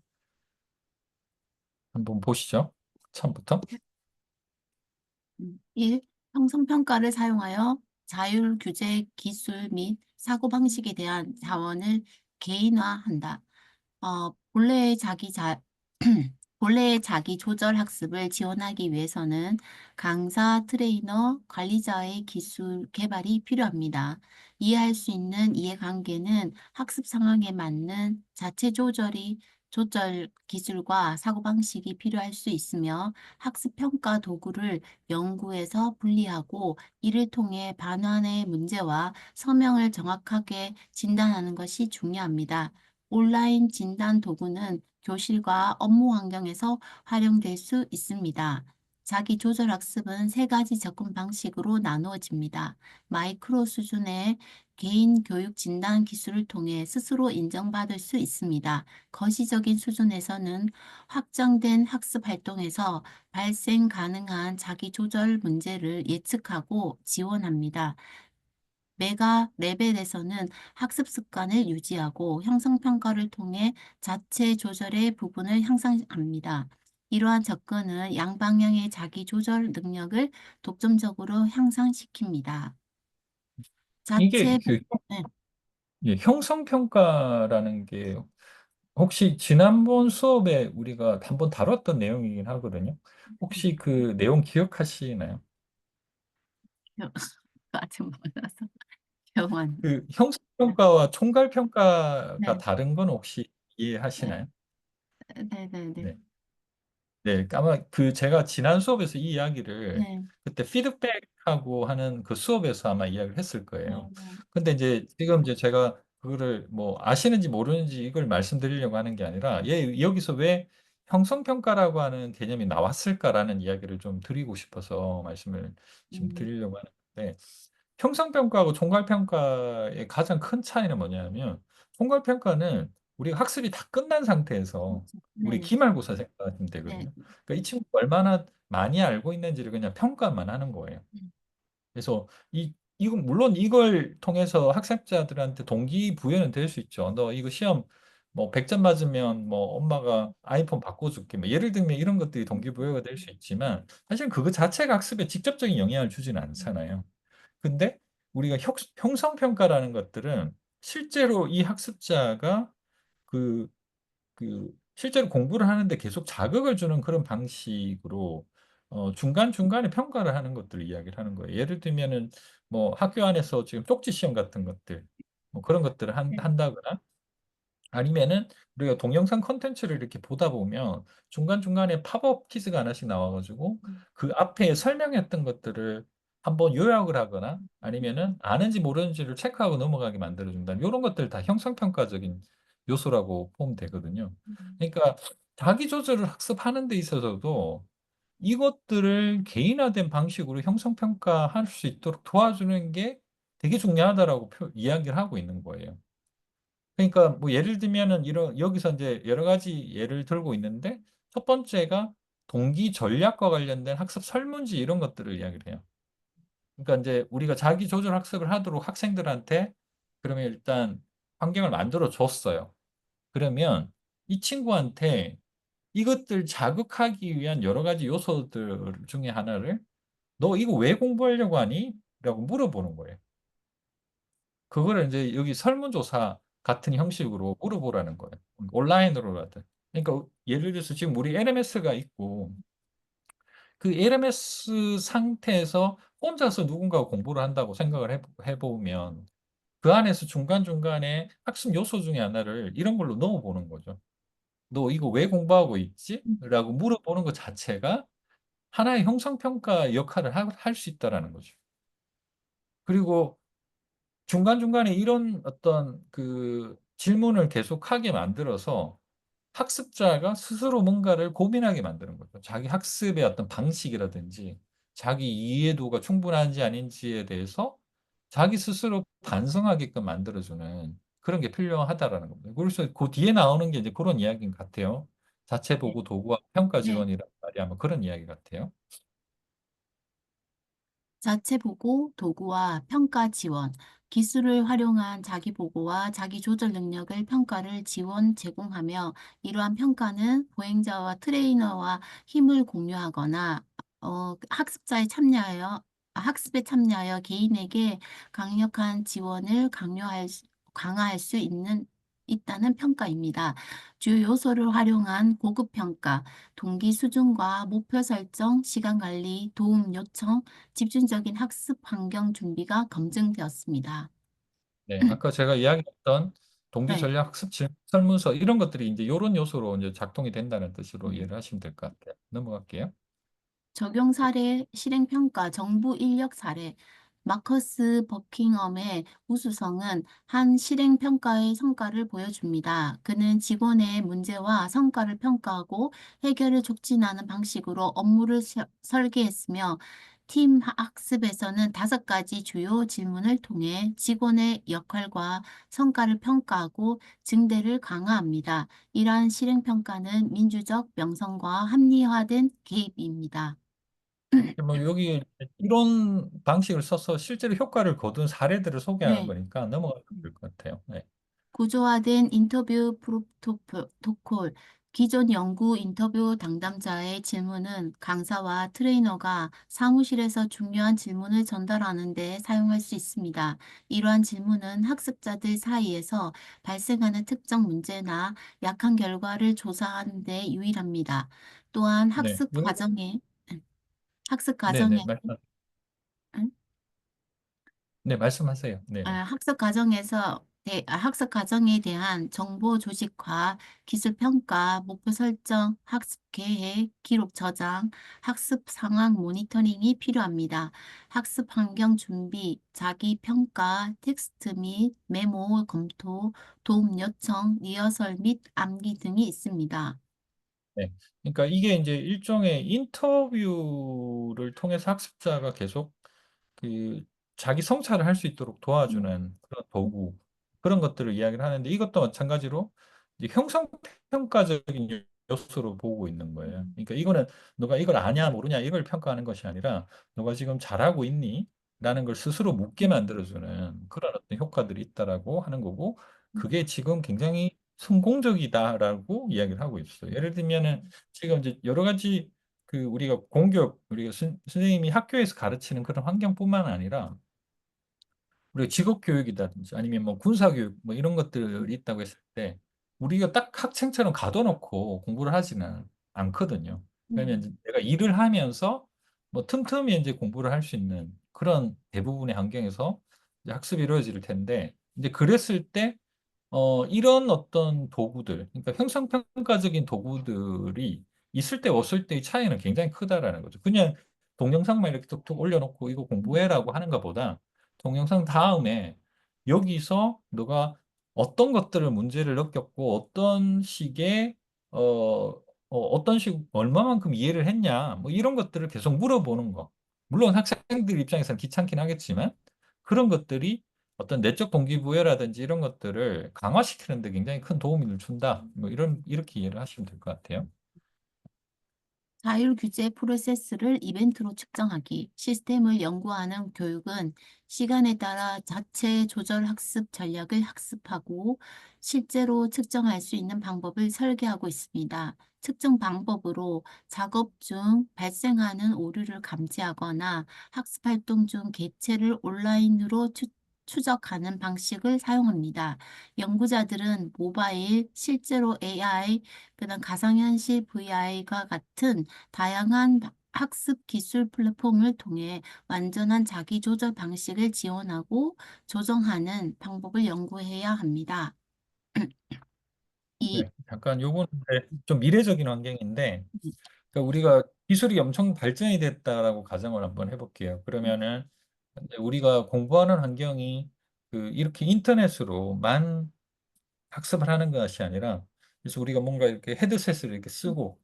한번 보시죠. 처음부터. 1. 형성평가를 사용하여 자율 규제 기술 및 사고방식에 대한 자원을 개인화한다. 본래의 본래의 자기 조절 학습을 지원하기 위해서는 강사, 트레이너, 관리자의 기술 개발이 필요합니다. 이해할 수 있는 이해관계는 학습 상황에 맞는 조절 기술과 사고방식이 필요할 수 있으며 학습 평가 도구를 연구에서 분리하고 이를 통해 반환의 문제와 서명을 정확하게 진단하는 것이 중요합니다. 온라인 진단 도구는 교실과 업무 환경에서 활용될 수 있습니다. 자기 조절 학습은 세 가지 접근 방식으로 나누어집니다. 마이크로 수준의 개인 교육 진단 기술을 통해 스스로 인정받을 수 있습니다. 거시적인 수준에서는 확정된 학습 활동에서 발생 가능한 자기 조절 문제를 예측하고 지원합니다. 메가 레벨에서는 학습 습관을 유지하고 형성평가를 통해 자체 조절의 부분을 향상합니다. 이러한 접근은 양방향의 자기 조절 능력을 독점적으로 향상시킵니다. 이게 자체 복, 그 네, 형성평가라는 게 혹시 지난번 수업에 우리가 한번 다뤘던 내용이긴 하거든요. 혹시 그 내용 기억하시나요? 아직 몰라서 병원. 그 형성평가와 총괄평가가 네, 다른 건 혹시 네, 이해하시나요? 네, 네, 네, 네. 네, 아마 그 제가 지난 수업에서 이 이야기를 네, 그때 피드백하고 하는 그 수업에서 아마 이야기를 했을 네, 거예요. 네, 근데 이제 지금 이제 제가 그거를 뭐 아시는지 모르는지 이걸 말씀드리려고 하는 게 아니라 여기서 왜 형성평가라고 하는 개념이 나왔을까라는 이야기를 좀 드리고 싶어서 말씀을 지금 음, 드리려고 하는데 형성평가하고 총괄평가의 가장 큰 차이는 뭐냐면 총괄평가는 우리가 학습이 다 끝난 상태에서 우리 네, 기말고사 생각하시면 네, 되거든요. 그러니까 이 친구가 얼마나 많이 알고 있는지를 그냥 평가만 하는 거예요. 그래서 이건 물론 이걸 통해서 학생자들한테 동기부여는 될 수 있죠. 너 이거 시험 뭐 100점 맞으면 뭐 엄마가 아이폰 바꿔줄게. 뭐 예를 들면 이런 것들이 동기부여가 될 수 있지만 사실 그거 자체가 학습에 직접적인 영향을 주지는 않잖아요. 근데 우리가 형성평가라는 것들은 실제로 이 학습자가 그, 실제로 공부를 하는데 계속 자극을 주는 그런 방식으로 중간중간에 평가를 하는 것들을 이야기를 하는 거예요. 예를 들면은 뭐 학교 안에서 지금 쪽지 시험 같은 것들, 뭐 그런 것들을 네, 한다거나 아니면은 우리가 동영상 컨텐츠를 이렇게 보다 보면 중간중간에 팝업 퀴즈가 하나씩 나와가지고 그 앞에 설명했던 것들을 한번 요약을 하거나 아니면은 아는지 모르는지를 체크하고 넘어가게 만들어준다. 이런 것들 다 형성평가적인 요소라고 보면 되거든요. 그러니까 자기 조절을 학습하는 데 있어서도 이것들을 개인화된 방식으로 형성평가할 수 있도록 도와주는 게 되게 중요하다라고 이야기를 하고 있는 거예요. 그러니까 뭐 예를 들면은 이런 여기서 이제 여러 가지 예를 들고 있는데 첫 번째가 동기 전략과 관련된 학습 설문지 이런 것들을 이야기를 해요. 그러니까 이제 우리가 자기 조절 학습을 하도록 학생들한테 그러면 일단 환경을 만들어 줬어요. 그러면 이 친구한테 이것들 자극하기 위한 여러 가지 요소들 중에 하나를 너 이거 왜 공부하려고 하니? 라고 물어보는 거예요. 그거를 이제 여기 설문조사 같은 형식으로 물어보라는 거예요. 온라인으로라든. 그러니까 예를 들어서 지금 우리 LMS가 있고 그 LMS 상태에서 혼자서 누군가 공부를 한다고 생각을 해보면 그 안에서 중간중간에 학습 요소 중에 하나를 이런 걸로 넣어보는 거죠. 너 이거 왜 공부하고 있지? 라고 물어보는 것 자체가 하나의 형성평가 역할을 할 수 있다라는 거죠. 그리고 중간중간에 이런 어떤 그 질문을 계속하게 만들어서 학습자가 스스로 뭔가를 고민하게 만드는 거죠. 자기 학습의 어떤 방식이라든지 자기 이해도가 충분한지 아닌지에 대해서 자기 스스로 반성하게끔 만들어주는 그런 게 필요하다라는 겁니다. 그래서 그 뒤에 나오는 게 이제 그런 이야기인 것 같아요. 자체 네, 보고 도구와 평가 네. 지원이란 말이 아마 그런 이야기 같아요. 자체 보고 도구와 평가 지원, 기술을 활용한 자기 보고와 자기 조절 능력을 평가를 지원 제공하며 이러한 평가는 보행자와 트레이너와 힘을 공유하거나 학습에 참여하여 개인에게 강력한 지원을 강화할 수 있다는 평가입니다. 주요 요소를 활용한 고급 평가, 동기 수준과 목표 설정, 시간 관리, 도움 요청, 집중적인 학습 환경 준비가 검증되었습니다. 네, 아까 제가 이야기했던 동기 네. 전략 학습 설문서 이런 것들이 이제 이런 요소로 이제 작동이 된다는 뜻으로 네. 이해를 하시면 될 것 같아요. 넘어갈게요. 적용 사례, 실행 평가, 정부 인력 사례, 마커스 버킹엄의 우수성은 한 실행 평가의 성과를 보여줍니다. 그는 직원의 문제와 성과를 평가하고 해결을 촉진하는 방식으로 업무를 설계했으며 팀 학습에서는 5가지 주요 질문을 통해 직원의 역할과 성과를 평가하고 증대를 강화합니다. 이러한 실행 평가는 민주적 명성과 합리화된 개입입니다. 뭐 여기 이런 방식을 써서 실제로 효과를 거둔 사례들을 소개하는 네. 거니까 넘어가도 될 것 같아요. 네. 구조화된 인터뷰 프로토콜, 기존 연구 인터뷰 당담자의 질문은 강사와 트레이너가 사무실에서 중요한 질문을 전달하는 데 사용할 수 있습니다. 이러한 질문은 학습자들 사이에서 발생하는 특정 문제나 약한 결과를 조사하는 데 유일합니다. 또한 네. 학습 네, 네, 과정에 네, 말씀하세요. 네, 네. 학습 과정에 대한 정보 조직화, 기술 평가, 목표 설정, 학습 계획, 기록 저장, 학습 상황 모니터링이 필요합니다. 학습 환경 준비, 자기 평가, 텍스트 및 메모 검토, 도움 요청, 리허설 및 암기 등이 있습니다. 네. 그러니까 이게 이제 일종의 인터뷰를 통해서 학습자가 계속 그 자기 성찰을 할 수 있도록 음, 도와주는 그런 도구 그런 것들을 이야기를 하는데 이것도 마찬가지로 이제 형성 평가적인 요소로 보고 있는 거예요. 그러니까 이거는 너가 이걸 아냐 모르냐 이걸 평가하는 것이 아니라 너가 지금 잘하고 있니? 라는 걸 스스로 묻게 만들어주는 그런 어떤 효과들이 있다라고 하는 거고 그게 지금 굉장히 성공적이다라고 이야기를 하고 있어요. 예를 들면은 지금 이제 여러 가지 그 우리가 우리가 선생님이 학교에서 가르치는 그런 환경뿐만 아니라 우리가 직업 교육이라든지 아니면 뭐 군사 교육 뭐 이런 것들이 있다고 했을 때 우리가 딱 학생처럼 가둬놓고 공부를 하지는 않거든요. 음, 그러면 이제 내가 일을 하면서 뭐 틈틈이 이제 공부를 할 수 있는 그런 대부분의 환경에서 이제 학습이 이루어질 텐데 이제 그랬을 때 이런 어떤 도구들, 그러니까 형성평가적인 도구들이 있을 때 없을 때의 차이는 굉장히 크다라는 거죠. 그냥 동영상만 이렇게 툭툭 올려놓고 이거 공부해라고 하는 것보다 동영상 다음에 여기서 너가 어떤 것들을 문제를 느꼈고 어떤 식의 어떤 식 얼마만큼 이해를 했냐 뭐 이런 것들을 계속 물어보는 거. 물론 학생들 입장에서는 귀찮긴 하겠지만 그런 것들이 어떤 내적 동기부여라든지 이런 것들을 강화시키는 데 굉장히 큰 도움을 준다. 뭐 이렇게 이해를 하시면 될 것 같아요. 자율 규제 프로세스를 이벤트로 측정하기. 시스템을 연구하는 교육은 시간에 따라 자체 조절 학습 전략을 학습하고 실제로 측정할 수 있는 방법을 설계하고 있습니다. 측정 방법으로 작업 중 발생하는 오류를 감지하거나 학습 활동 중 개체를 온라인으로 추적하는 방식을 사용합니다. 연구자들은 모바일, 실제로 AI, 그다음 가상현실 VR과 같은 다양한 학습 기술 플랫폼을 통해 완전한 자기 조절 방식을 지원하고 조정하는 방법을 연구해야 합니다. 이 네, 잠깐 요거는 이제 좀 미래적인 환경인데 그러니까 우리가 기술이 엄청 발전이 됐다라고 가정을 한번 해볼게요. 그러면은 이제 우리가 공부하는 환경이 그 이렇게 인터넷으로만 학습을 하는 것이 아니라 그래서 우리가 뭔가 이렇게 헤드셋을 이렇게 쓰고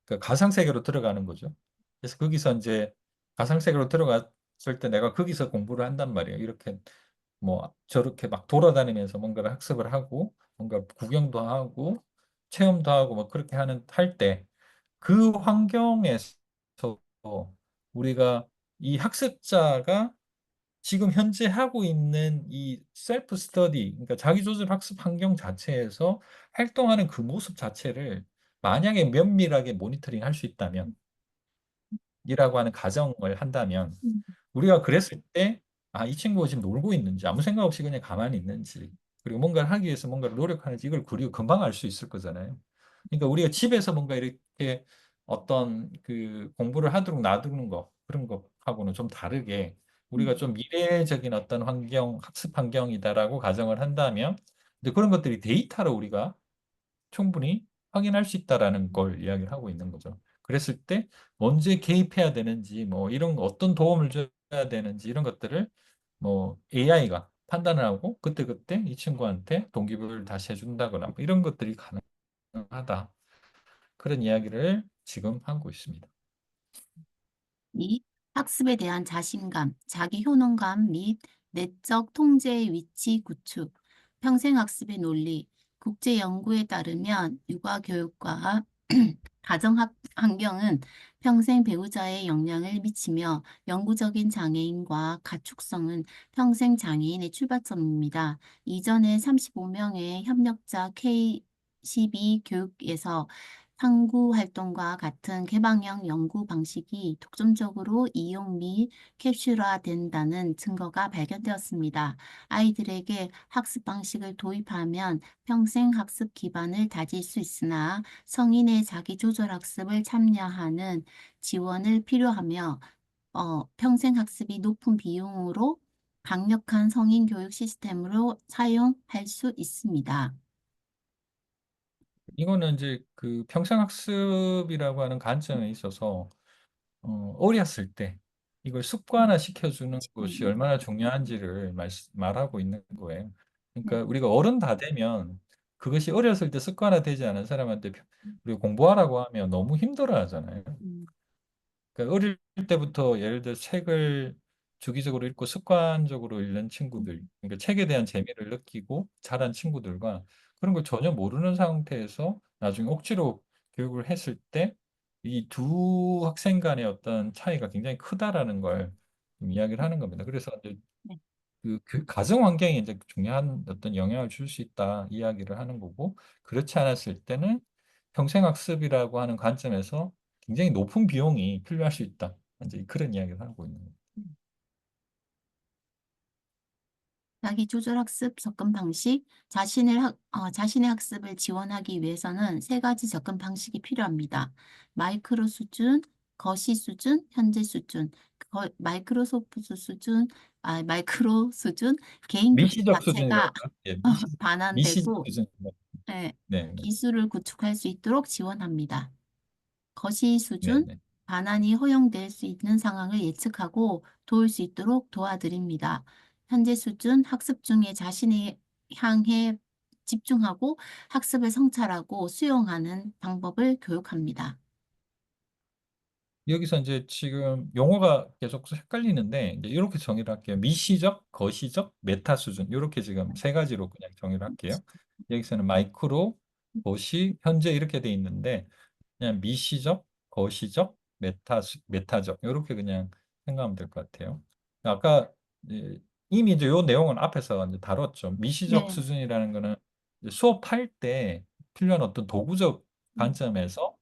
그 가상세계로 들어가는 거죠. 그래서 거기서 이제 가상세계로 들어갔을 때 내가 거기서 공부를 한단 말이에요. 이렇게 뭐 저렇게 막 돌아다니면서 뭔가를 학습을 하고 뭔가 구경도 하고 체험도 하고 뭐 그렇게 할 때 그 환경에서 우리가 이 학습자가 지금 현재 하고 있는 이 셀프 스터디, 그러니까 자기조절 학습 환경 자체에서 활동하는 그 모습 자체를 만약에 면밀하게 모니터링 할 수 있다면, 이라고 하는 가정을 한다면, 우리가 그랬을 때, 아, 이 친구가 지금 놀고 있는지, 아무 생각 없이 그냥 가만히 있는지, 그리고 뭔가를 하기 위해서 뭔가를 노력하는지, 이걸 그리고 금방 알 수 있을 거잖아요. 그러니까 우리가 집에서 뭔가 이렇게 어떤 그 공부를 하도록 놔두는 거, 그런 것하고는 좀 다르게, 우리가 좀 미래적인 어떤 학습 환경이다라고 가정을 한다면, 이제 그런 것들이 데이터로 우리가 충분히 확인할 수 있다라는 걸 이야기를 하고 있는 거죠. 그랬을 때 언제 개입해야 되는지 뭐 이런 어떤 도움을 줘야 되는지 이런 것들을 뭐 AI가 판단을 하고 그때그때 이 친구한테 동기부여를 다시 해준다거나 뭐 이런 것들이 가능하다. 그런 이야기를 지금 하고 있습니다. 이 학습에 대한 자신감, 자기 효능감 및 내적 통제의 위치 구축, 평생학습의 논리, 국제 연구에 따르면 육아교육과 가정 환경은 평생 배우자의 영향을 미치며 영구적인 장애인과 가축성은 평생 장애인의 출발점입니다. 이전에 35명의 협력자 K12 교육에서 탐구 활동과 같은 개방형 연구 방식이 독점적으로 이용 및 캡슐화된다는 증거가 발견되었습니다. 아이들에게 학습 방식을 도입하면 평생 학습 기반을 다질 수 있으나 성인의 자기조절 학습을 참여하는 지원을 필요하며 평생 학습이 높은 비용으로 강력한 성인 교육 시스템으로 사용할 수 있습니다. 이거는 이제 그 평생학습이라고 하는 관점에 있어서 어렸을 때 이걸 습관화 시켜주는 것이 얼마나 중요한지를 말하고 있는 거예요. 네. 그러니까 우리가 어른 다 되면 그것이 어렸을 때 습관화되지 않은 사람한테 우리가 공부하라고 하면 너무 힘들어 하잖아요. 음, 그러니까 어릴 때부터 예를 들어 책을 주기적으로 읽고 습관적으로 읽는 음, 친구들, 그러니까 책에 대한 재미를 느끼고 자란 친구들과 그런 걸 전혀 모르는 상태에서 나중에 억지로 교육을 했을 때 이 두 학생 간의 어떤 차이가 굉장히 크다라는 걸 좀 이야기를 하는 겁니다. 그래서 이제 네. 그 가정 환경이 이제 중요한 어떤 영향을 줄 수 있다 이야기를 하는 거고 그렇지 않았을 때는 평생학습이라고 하는 관점에서 굉장히 높은 비용이 필요할 수 있다. 이제 그런 이야기를 하고 있는 거예요. 자기조절학습 접근 방식, 자신의 학습을 지원하기 위해서는 세 가지 접근 방식이 필요합니다. 마이크로 수준, 거시 수준, 현재 수준, 마이크로 수준, 개인 교육 미시적 수준이라고 자체가 할까요? 예, 미시적 반환되고 수준. 예, 네, 네, 기술을 구축할 수 있도록 지원합니다. 거시 네, 수준, 네. 반환이 허용될 수 있는 상황을 예측하고 도울 수 있도록 도와드립니다. 현재 수준, 학습 중에 자신이 향해 집중하고 학습을 성찰하고 수용하는 방법을 교육합니다. 여기서 이제 지금 용어가 계속 헷갈리는데 이제 이렇게 정의를 할게요. 미시적, 거시적, 메타 수준 이렇게 지금 세 가지로 그냥 정의를 할게요. 여기서는 마이크로, 거시, 현재 이렇게 돼 있는데 그냥 미시적, 거시적, 메타적 이렇게 그냥 생각하면 될 것 같아요. 아까 이제 이미 이제 요 내용은 앞에서 이제 다뤘죠. 미시적 네. 수준이라는 거는 이제 수업할 때 필요한 어떤 도구적 음, 관점에서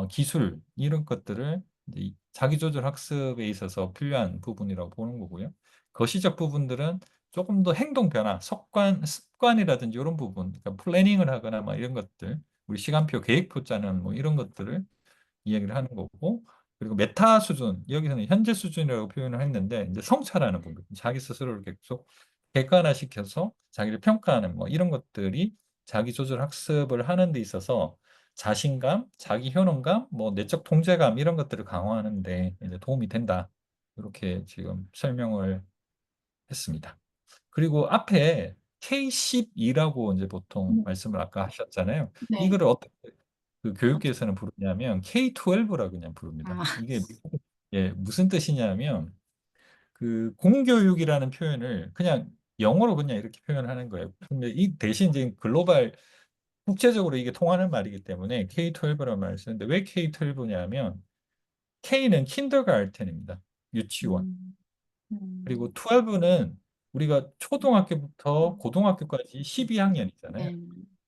기술 이런 것들을 이제 이 자기조절 학습에 있어서 필요한 부분이라고 보는 거고요. 거시적 부분들은 조금 더 행동 변화, 습관이라든지 이런 부분, 그러니까 플래닝을 하거나 뭐 이런 것들, 우리 시간표, 계획표 짜는 뭐 이런 것들을 이야기를 하는 거고, 그리고 메타 수준, 여기서는 현재 수준이라고 표현을 했는데, 이제 성찰하는 부분, 자기 스스로를 계속 객관화시켜서 자기를 평가하는 뭐 이런 것들이 자기 조절 학습을 하는 데 있어서 자신감, 자기 효능감, 뭐 내적 통제감 이런 것들을 강화하는 데 이제 도움이 된다. 이렇게 지금 설명을 했습니다. 그리고 앞에 K12라고 이제 보통 말씀을 아까 하셨잖아요. 네. 이거를 어떻게 그 어떻게- 교육계에서는 부르냐면 K12라고 그냥 아, 부릅니다. 이게 예, 무슨 뜻이냐면 그 공교육이라는 표현을 그냥 영어로 그냥 이렇게 표현하는 거예요. 근데 이 대신 지금 글로벌 국제적으로 이게 통하는 말이기 때문에 K12라는 말을 쓰는데 왜 K12냐면 K는 kindergarten입니다. 유치원. 음, 그리고 음, 12는 우리가 초등학교부터 음, 고등학교까지 12학년이잖아요. 네.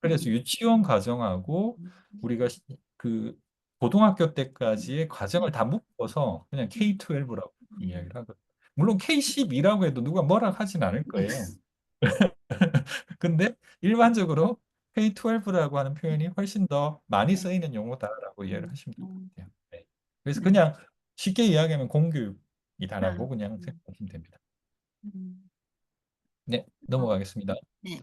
그래서 유치원 과정하고 우리가 그 고등학교 때까지의 과정을 다 묶어서 그냥 K12라고 네. 이야기를 하거든요. 물론 K12라고 해도 누가 뭐라 하진 않을 거예요. 근데 일반적으로 K12라고 하는 표현이 훨씬 더 많이 네. 쓰이는 용어다라고 이해를 음, 하시면 될 것 음, 같아요. 네. 그래서 네. 그냥 쉽게 이야기하면 아, 공교육이다라고 그냥 음, 생각하시면 됩니다. 음. 네, 어, 넘어가겠습니다. 네.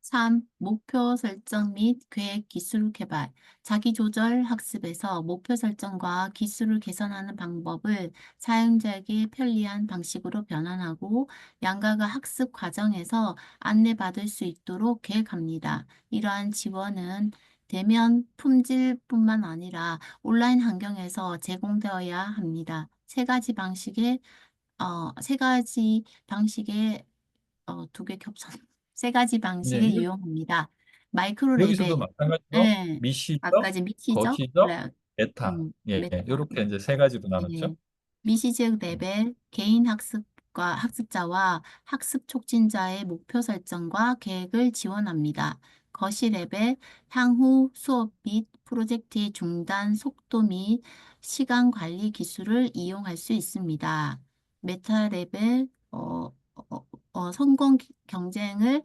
3. 목표 설정 및 계획 기술 개발. 자기조절 학습에서 목표 설정과 기술을 개선하는 방법을 사용자에게 편리한 방식으로 변환하고 양가가 학습 과정에서 안내받을 수 있도록 계획합니다. 이러한 지원은 대면 품질뿐만 아니라 온라인 환경에서 제공되어야 합니다. 세 가지 방식의 두 개 겹쳐 세 가지 네, 방식을 이용합니다. 마이크로 여기서도 레벨, 마찬가지로 예, 미시적, 아까지 미시적, 거시적, 메타. 예, 메타, 이렇게 이제 세 가지로 나눴죠. 예, 미시적 음. 레벨, 개인 학습과 학습자와 학습 촉진자의 목표 설정과 계획을 지원합니다. 거시 레벨, 향후 수업 및 프로젝트의 중단 속도 및 시간 관리 기술을 이용할 수 있습니다. 메타 레벨, 성공 경쟁을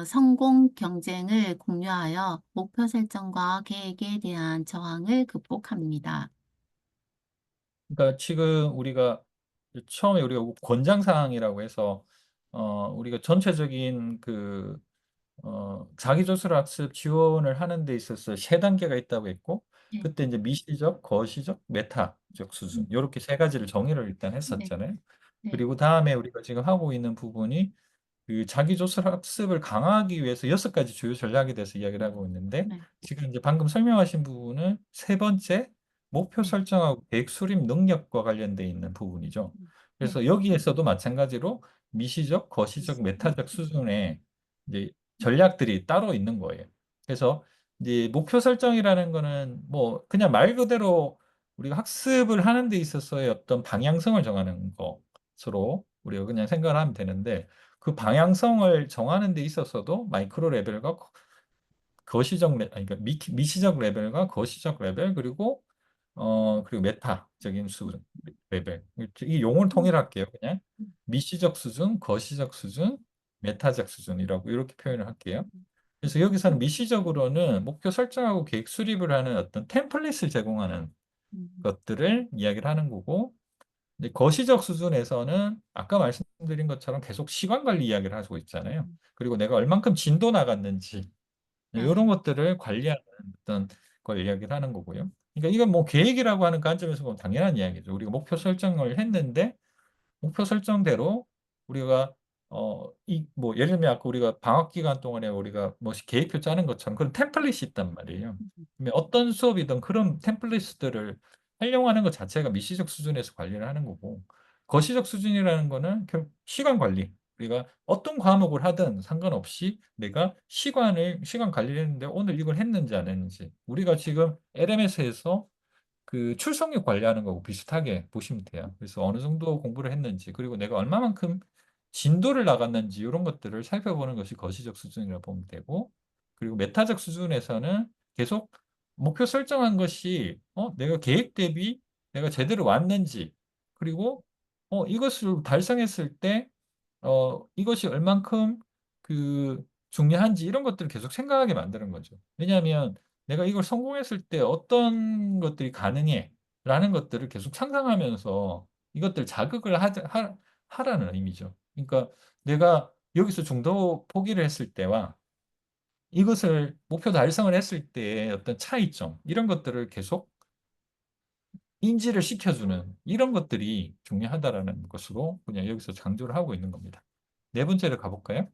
성공 경쟁을 공유하여 목표 설정과 계획에 대한 저항을 극복합니다. 그러니까 지금 우리가 처음에 우리가 권장사항이라고 해서 우리가 전체적인 자기조술학습 지원을 하는 데 있어서 세 단계가 있다고 했고, 네, 그때 이제 미시적, 거시적, 메타적 수준 음, 이렇게 세 가지를 정의를 일단 네, 했었잖아요. 네, 그리고 다음에 우리가 지금 하고 있는 부분이 그 자기조술 학습을 강화하기 위해서 6가지 주요 전략에 대해서 이야기를 하고 있는데, 네, 지금 이제 방금 설명하신 부분은 세 번째 목표 네, 설정하고 계획 수립 능력과 관련돼 있는 부분이죠. 네, 그래서 여기에서도 마찬가지로 미시적, 거시적, 메타적 수준의 이제 전략들이 따로 있는 거예요. 그래서 이제 목표 설정이라는 거는 뭐 그냥 말 그대로 우리가 학습을 하는 데 있어서의 어떤 방향성을 정하는 것으로 우리가 그냥 생각을 하면 되는데, 그 방향성을 정하는 데 있어서도 마이크로 레벨과 아니, 그러니까 미시적 레벨과 거시적 레벨, 그리고 메타적인 수준 레벨. 이 용어를 통일할게요. 그냥 미시적 수준, 거시적 수준, 메타적 수준이라고 이렇게 표현을 할게요. 그래서 여기서는 미시적으로는 목표 설정하고 계획 수립을 하는 어떤 템플릿을 제공하는 것들을 이야기를 하는 거고, 근데 거시적 수준에서는 아까 말씀드린 것처럼 계속 시간 관리 이야기를 하고 있잖아요. 그리고 내가 얼만큼 진도 나갔는지 네, 이런 것들을 관리하는 어떤 걸 이야기를 하는 거고요. 그러니까 이건 뭐 계획이라고 하는 관점에서 보면 당연한 이야기죠. 우리가 목표 설정을 했는데 목표 설정대로 우리가 이 뭐 예를 들면 아까 우리가 방학 기간 동안에 우리가 뭐 계획표 짜는 것처럼 그런 템플릿이 있단 말이에요. 그러면 어떤 수업이든 그런 템플릿들을 활용하는 것 자체가 미시적 수준에서 관리를 하는 거고, 거시적 수준이라는 거는 결국 시간 관리. 우리가 어떤 과목을 하든 상관없이 내가 시간 관리를 했는데 오늘 이걸 했는지 안 했는지, 우리가 지금 LMS에서 그 출석률 관리하는 거고 비슷하게 보시면 돼요. 그래서 어느 정도 공부를 했는지, 그리고 내가 얼마만큼 진도를 나갔는지 이런 것들을 살펴보는 것이 거시적 수준이라고 보면 되고, 그리고 메타적 수준에서는 계속 목표 설정한 것이 내가 계획 대비 내가 제대로 왔는지, 그리고 이것을 달성했을 때 이것이 얼만큼 중요한지 이런 것들을 계속 생각하게 만드는 거죠. 왜냐하면 내가 이걸 성공했을 때 어떤 것들이 가능해? 라는 것들을 계속 상상하면서 이것들 자극을 하라는 의미죠. 그러니까 내가 여기서 중도 포기를 했을 때와 이것을 목표 달성을 했을 때의 어떤 차이점, 이런 것들을 계속 인지를 시켜주는 이런 것들이 중요하다라는 것으로 그냥 여기서 강조를 하고 있는 겁니다. 네 번째로 가볼까요?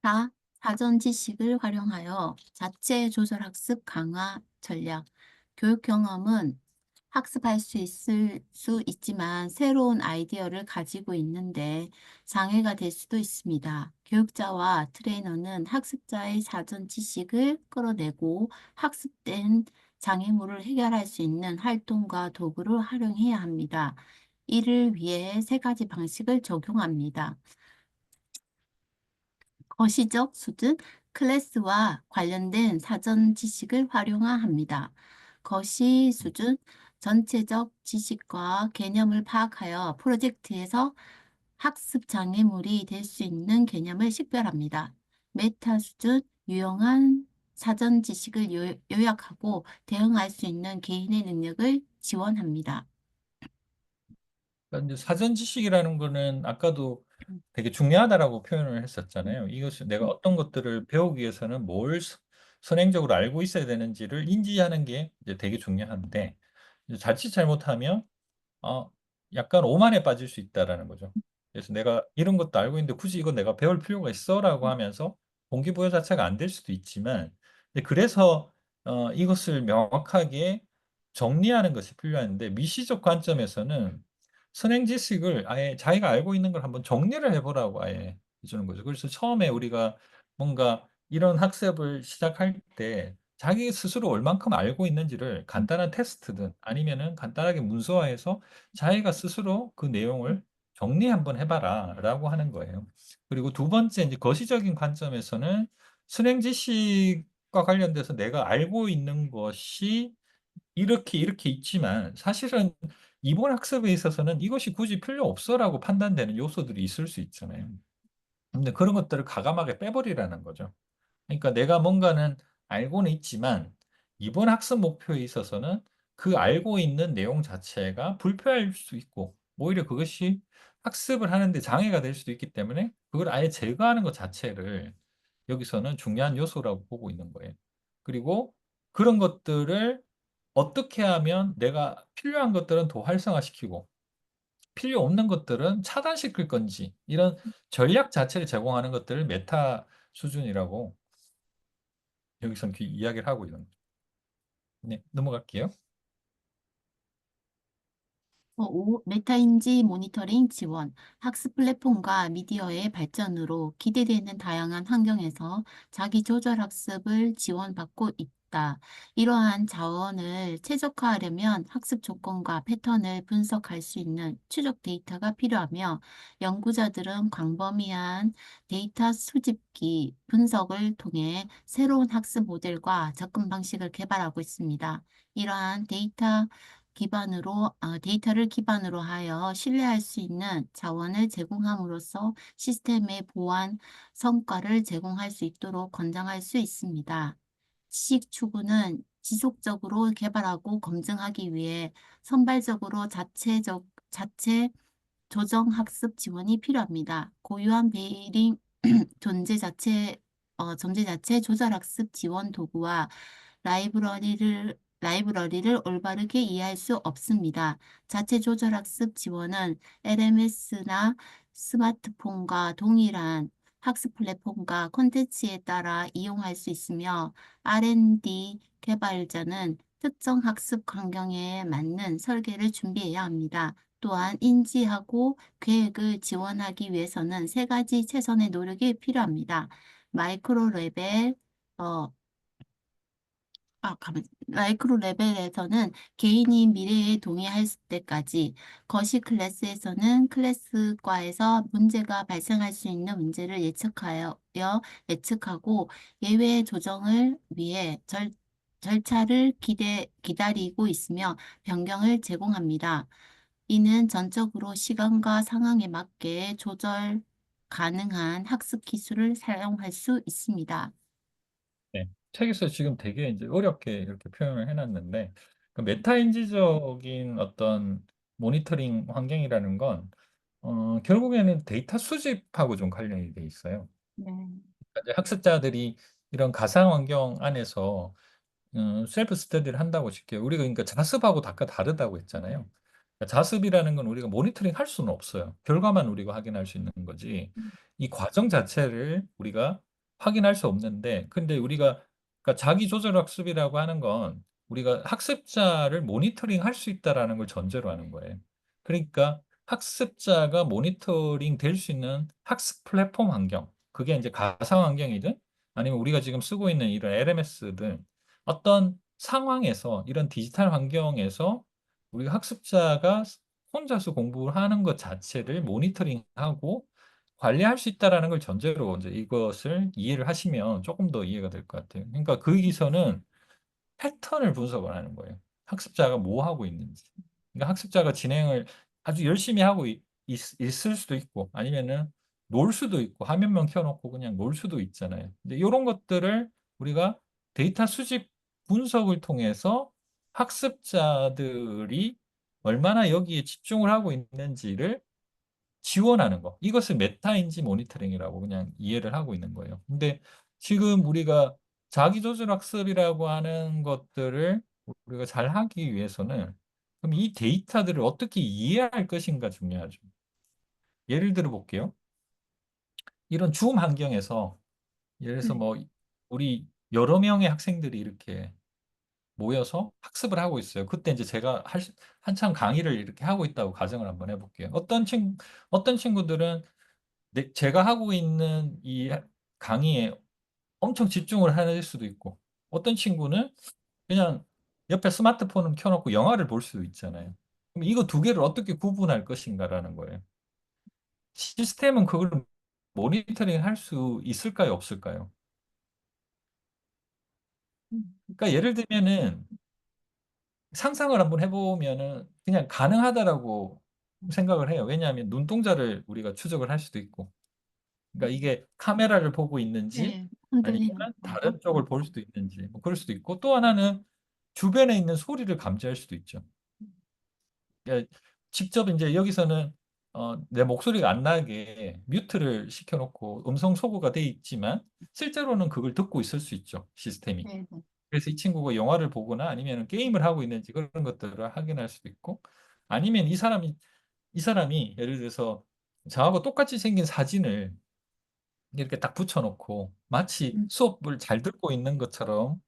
4. 사전 지식을 활용하여 자체 조절 학습 강화 전략. 교육 경험은 학습할 수 있지만 새로운 아이디어를 가지고 있는데 장애가 될 수도 있습니다. 교육자와 트레이너는 학습자의 사전 지식을 끌어내고 학습된 장애물을 해결할 수 있는 활동과 도구를 활용해야 합니다. 이를 위해 세 가지 방식을 적용합니다. 거시적 수준, 클래스와 관련된 사전 지식을 활용합니다. 거시 수준, 전체적 지식과 개념을 파악하여 프로젝트에서 학습 장애물이 될 수 있는 개념을 식별합니다. 메타 수준, 유용한 사전 지식을 요약하고 대응할 수 있는 개인의 능력을 지원합니다. 그러니까 이제 사전 지식이라는 거는 아까도 되게 중요하다라고 표현을 했었잖아요. 이것을 내가 어떤 것들을 배우기 위해서는 뭘 선행적으로 알고 있어야 되는지를 인지하는 게 이제 되게 중요한데, 이제 자칫 잘못하면 어, 약간 오만에 빠질 수 있다라는 거죠. 그래서 내가 이런 것도 알고 있는데 굳이 이거 내가 배울 필요가 있어라고 하면서 동기부여 자체가 안 될 수도 있지만, 근데 그래서 이것을 명확하게 정리하는 것이 필요한데, 미시적 관점에서는 선행 지식을 아예 자기가 알고 있는 걸 한번 정리를 해보라고 아예 해주는 거죠. 그래서 처음에 우리가 뭔가 이런 학습을 시작할 때 자기 스스로 얼만큼 알고 있는지를 간단한 테스트든 아니면은 간단하게 문서화해서 자기가 스스로 그 내용을 정리 한번 해봐라 라고 하는 거예요. 그리고 두 번째 이제 거시적인 관점에서는 수행 지식과 관련돼서 내가 알고 있는 것이 이렇게 있지만 사실은 이번 학습에 있어서는 이것이 굳이 필요 없어라고 판단되는 요소들이 있을 수 있잖아요. 근데 그런 것들을 과감하게 빼버리라는 거죠. 그러니까 내가 뭔가는 알고는 있지만 이번 학습 목표에 있어서는 그 알고 있는 내용 자체가 불필요할 수 있고 오히려 그것이 학습을 하는데 장애가 될 수도 있기 때문에 그걸 아예 제거하는 것 자체를 여기서는 중요한 요소라고 보고 있는 거예요. 그리고 그런 것들을 어떻게 하면 내가 필요한 것들은 더 활성화시키고 필요 없는 것들은 차단시킬 건지 이런 전략 자체를 제공하는 것들을 메타 수준이라고 여기서는 이야기를 하고 있는 거죠. 네, 넘어갈게요. 메타인지 모니터링 지원, 학습 플랫폼과 미디어의 발전으로 기대되는 다양한 환경에서 자기 조절 학습을 지원받고 있다. 이러한 자원을 최적화하려면 학습 조건과 패턴을 분석할 수 있는 추적 데이터가 필요하며 연구자들은 광범위한 데이터 수집기 분석을 통해 새로운 학습 모델과 접근 방식을 개발하고 있습니다. 이러한 데이터를 기반으로 하여 신뢰할 수 있는 자원을 제공함으로써 시스템의 보안 성과를 제공할 수 있도록 권장할 수 있습니다. 지식 추구는 지속적으로 개발하고 검증하기 위해 선발적으로 자체 조정 학습 지원이 필요합니다. 고유한 베이링 존재 자체 조절 학습 지원 도구와 라이브러리를 올바르게 이해할 수 없습니다. 자체 조절 학습 지원은 LMS나 스마트폰과 동일한 학습 플랫폼과 콘텐츠에 따라 이용할 수 있으며 R&D 개발자는 특정 학습 환경에 맞는 설계를 준비해야 합니다. 또한 인지하고 계획을 지원하기 위해서는 세 가지 최선의 노력이 필요합니다. 마이크로 레벨, 어, 마이크로 레벨에서는 개인이 미래에 동의할 때까지, 거시 클래스에서는 클래스과에서 문제가 발생할 수 있는 문제를 예측하고 예외 조정을 위해 절차를 기다리고 있으며 변경을 제공합니다. 이는 전적으로 시간과 상황에 맞게 조절 가능한 학습 기술을 사용할 수 있습니다. 네. 책에서 지금 되게 이제 어렵게 이렇게 표현을 해놨는데 그 메타인지적인 어떤 모니터링 환경이라는 건 결국에는 데이터 수집하고 좀 관련이 돼 있어요. 네. 이제 학습자들이 이런 가상 환경 안에서 셀프 스터디를 한다고 칠게요. 우리가 그러니까 자습하고 다르다고 했잖아요. 그러니까 자습이라는 건 우리가 모니터링 할 수는 없어요. 결과만 우리가 확인할 수 있는 거지. 이 과정 자체를 우리가 확인할 수 없는데, 근데 우리가 그러니까 자기 조절 학습이라고 하는 건 우리가 학습자를 모니터링 할 수 있다라는 걸 전제로 하는 거예요. 그러니까 학습자가 모니터링 될 수 있는 학습 플랫폼 환경, 그게 이제 가상 환경이든 아니면 우리가 지금 쓰고 있는 이런 LMS든 어떤 상황에서 이런 디지털 환경에서 우리가 학습자가 혼자서 공부를 하는 것 자체를 모니터링하고 관리할 수 있다라는 걸 전제로 이제 이것을 이해를 하시면 조금 더 이해가 될 것 같아요. 그러니까 거기서는 패턴을 분석을 하는 거예요. 학습자가 뭐 하고 있는지. 그러니까 학습자가 진행을 아주 열심히 하고 있을 수도 있고 아니면은 놀 수도 있고 화면만 켜놓고 그냥 놀 수도 있잖아요. 근데 이런 것들을 우리가 데이터 수집 분석을 통해서 학습자들이 얼마나 여기에 집중을 하고 있는지를 지원하는 거. 이것을 메타인지 모니터링이라고 그냥 이해를 하고 있는 거예요. 근데 지금 우리가 자기조절 학습이라고 하는 것들을 우리가 잘 하기 위해서는 그럼 이 데이터들을 어떻게 이해할 것인가 중요하죠. 예를 들어 볼게요. 이런 줌 환경에서 예를 들어서 네. 뭐 우리 여러 명의 학생들이 이렇게 모여서 학습을 하고 있어요. 그때 이제 제가 한참 강의를 이렇게 하고 있다고 가정을 한번 해볼게요. 어떤 친구들은 제가 하고 있는 이 강의에 엄청 집중을 하실 수도 있고, 어떤 친구는 그냥 옆에 스마트폰을 켜놓고 영화를 볼 수도 있잖아요. 그럼 이거 두 개를 어떻게 구분할 것인가라는 거예요. 시스템은 그걸 모니터링 할 수 있을까요, 없을까요? 그러니까 예를 들면은 상상을 한번 해보면은 그냥 가능하다라고 생각을 해요. 왜냐하면 눈동자를 우리가 추적을 할 수도 있고, 그러니까 이게 카메라를 보고 있는지 네, 아니면 흔들리는 거. 다른 쪽을 볼 수도 있는지 뭐 그럴 수도 있고, 또 하나는 주변에 있는 소리를 감지할 수도 있죠. 그러니까 직접 이제 여기서는 내 목소리가 안 나게 뮤트를 시켜놓고 음성 소거가 돼 있지만 실제로는 그걸 듣고 있을 수 있죠, 시스템이. 네, 네. 그래서 이 친구가 영화를 보거나 아니면 게임을 하고 있는지 그런 것들을 확인할 수도 있고, 아니면 이 사람이 예를 들어서 저하고 똑같이 생긴 사진을 이렇게 딱 붙여놓고 마치 음, 수업을 잘 듣고 있는 것처럼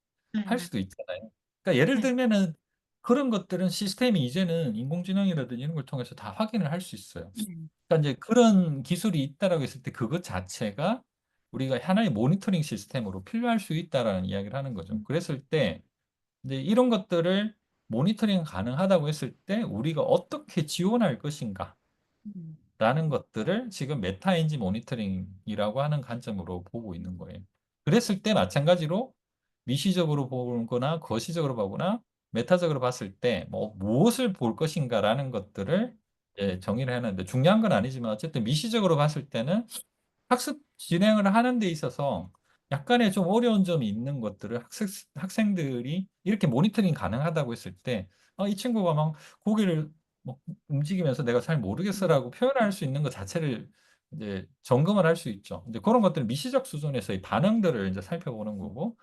할 네, 수도 있잖아요. 그러니까 예를 네. 들면은 그런 것들은 시스템이 이제는 인공지능이라든지 이런 걸 통해서 다 확인을 할 수 있어요. 네. 그러니까 이제 그런 기술이 있다라고 했을 때 그것 자체가 우리가 하나의 모니터링 시스템으로 필요할 수 있다라는 이야기를 하는 거죠. 음, 그랬을 때 이제 이런 것들을 모니터링 가능하다고 했을 때 우리가 어떻게 지원할 것인가? 음, 라는 것들을 지금 메타인지 모니터링이라고 하는 관점으로 보고 있는 거예요. 그랬을 때 마찬가지로 미시적으로 보거나 거시적으로 보거나 메타적으로 봤을 때 뭐 무엇을 볼 것인가라는 것들을 정의를 하는데, 중요한 건 아니지만 어쨌든 미시적으로 봤을 때는 학습 진행을 하는 데 있어서 약간의 좀 어려운 점이 있는 것들을 학생들이 이렇게 모니터링 가능하다고 했을 때, 이 친구가 막 고개를 막 움직이면서 내가 잘 음, 모르겠어라고 표현할 수 있는 것 자체를 이제 점검을 할 수 있죠. 이제 그런 것들은 미시적 수준에서의 반응들을 이제 살펴보는 거고,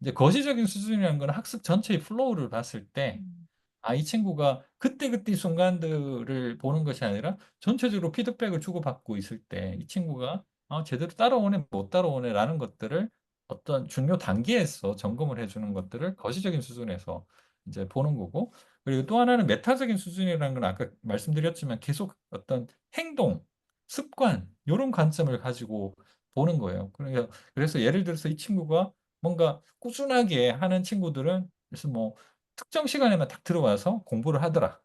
이제 거시적인 수준이라는 건 학습 전체의 플로우를 봤을 때, 음, 이 친구가 그때그때 순간들을 보는 것이 아니라 전체적으로 피드백을 주고받고 있을 때 이 친구가 제대로 따라오네, 못 따라오네라는 것들을 어떤 중요 단계에서 점검을 해주는 것들을 거시적인 수준에서 이제 보는 거고, 그리고 또 하나는 메타적인 수준이라는 건 아까 말씀드렸지만 계속 어떤 행동, 습관, 이런 관점을 가지고 보는 거예요. 그래서 예를 들어서 이 친구가 뭔가 꾸준하게 하는 친구들은, 그래서 뭐 특정 시간에만 딱 들어와서 공부를 하더라.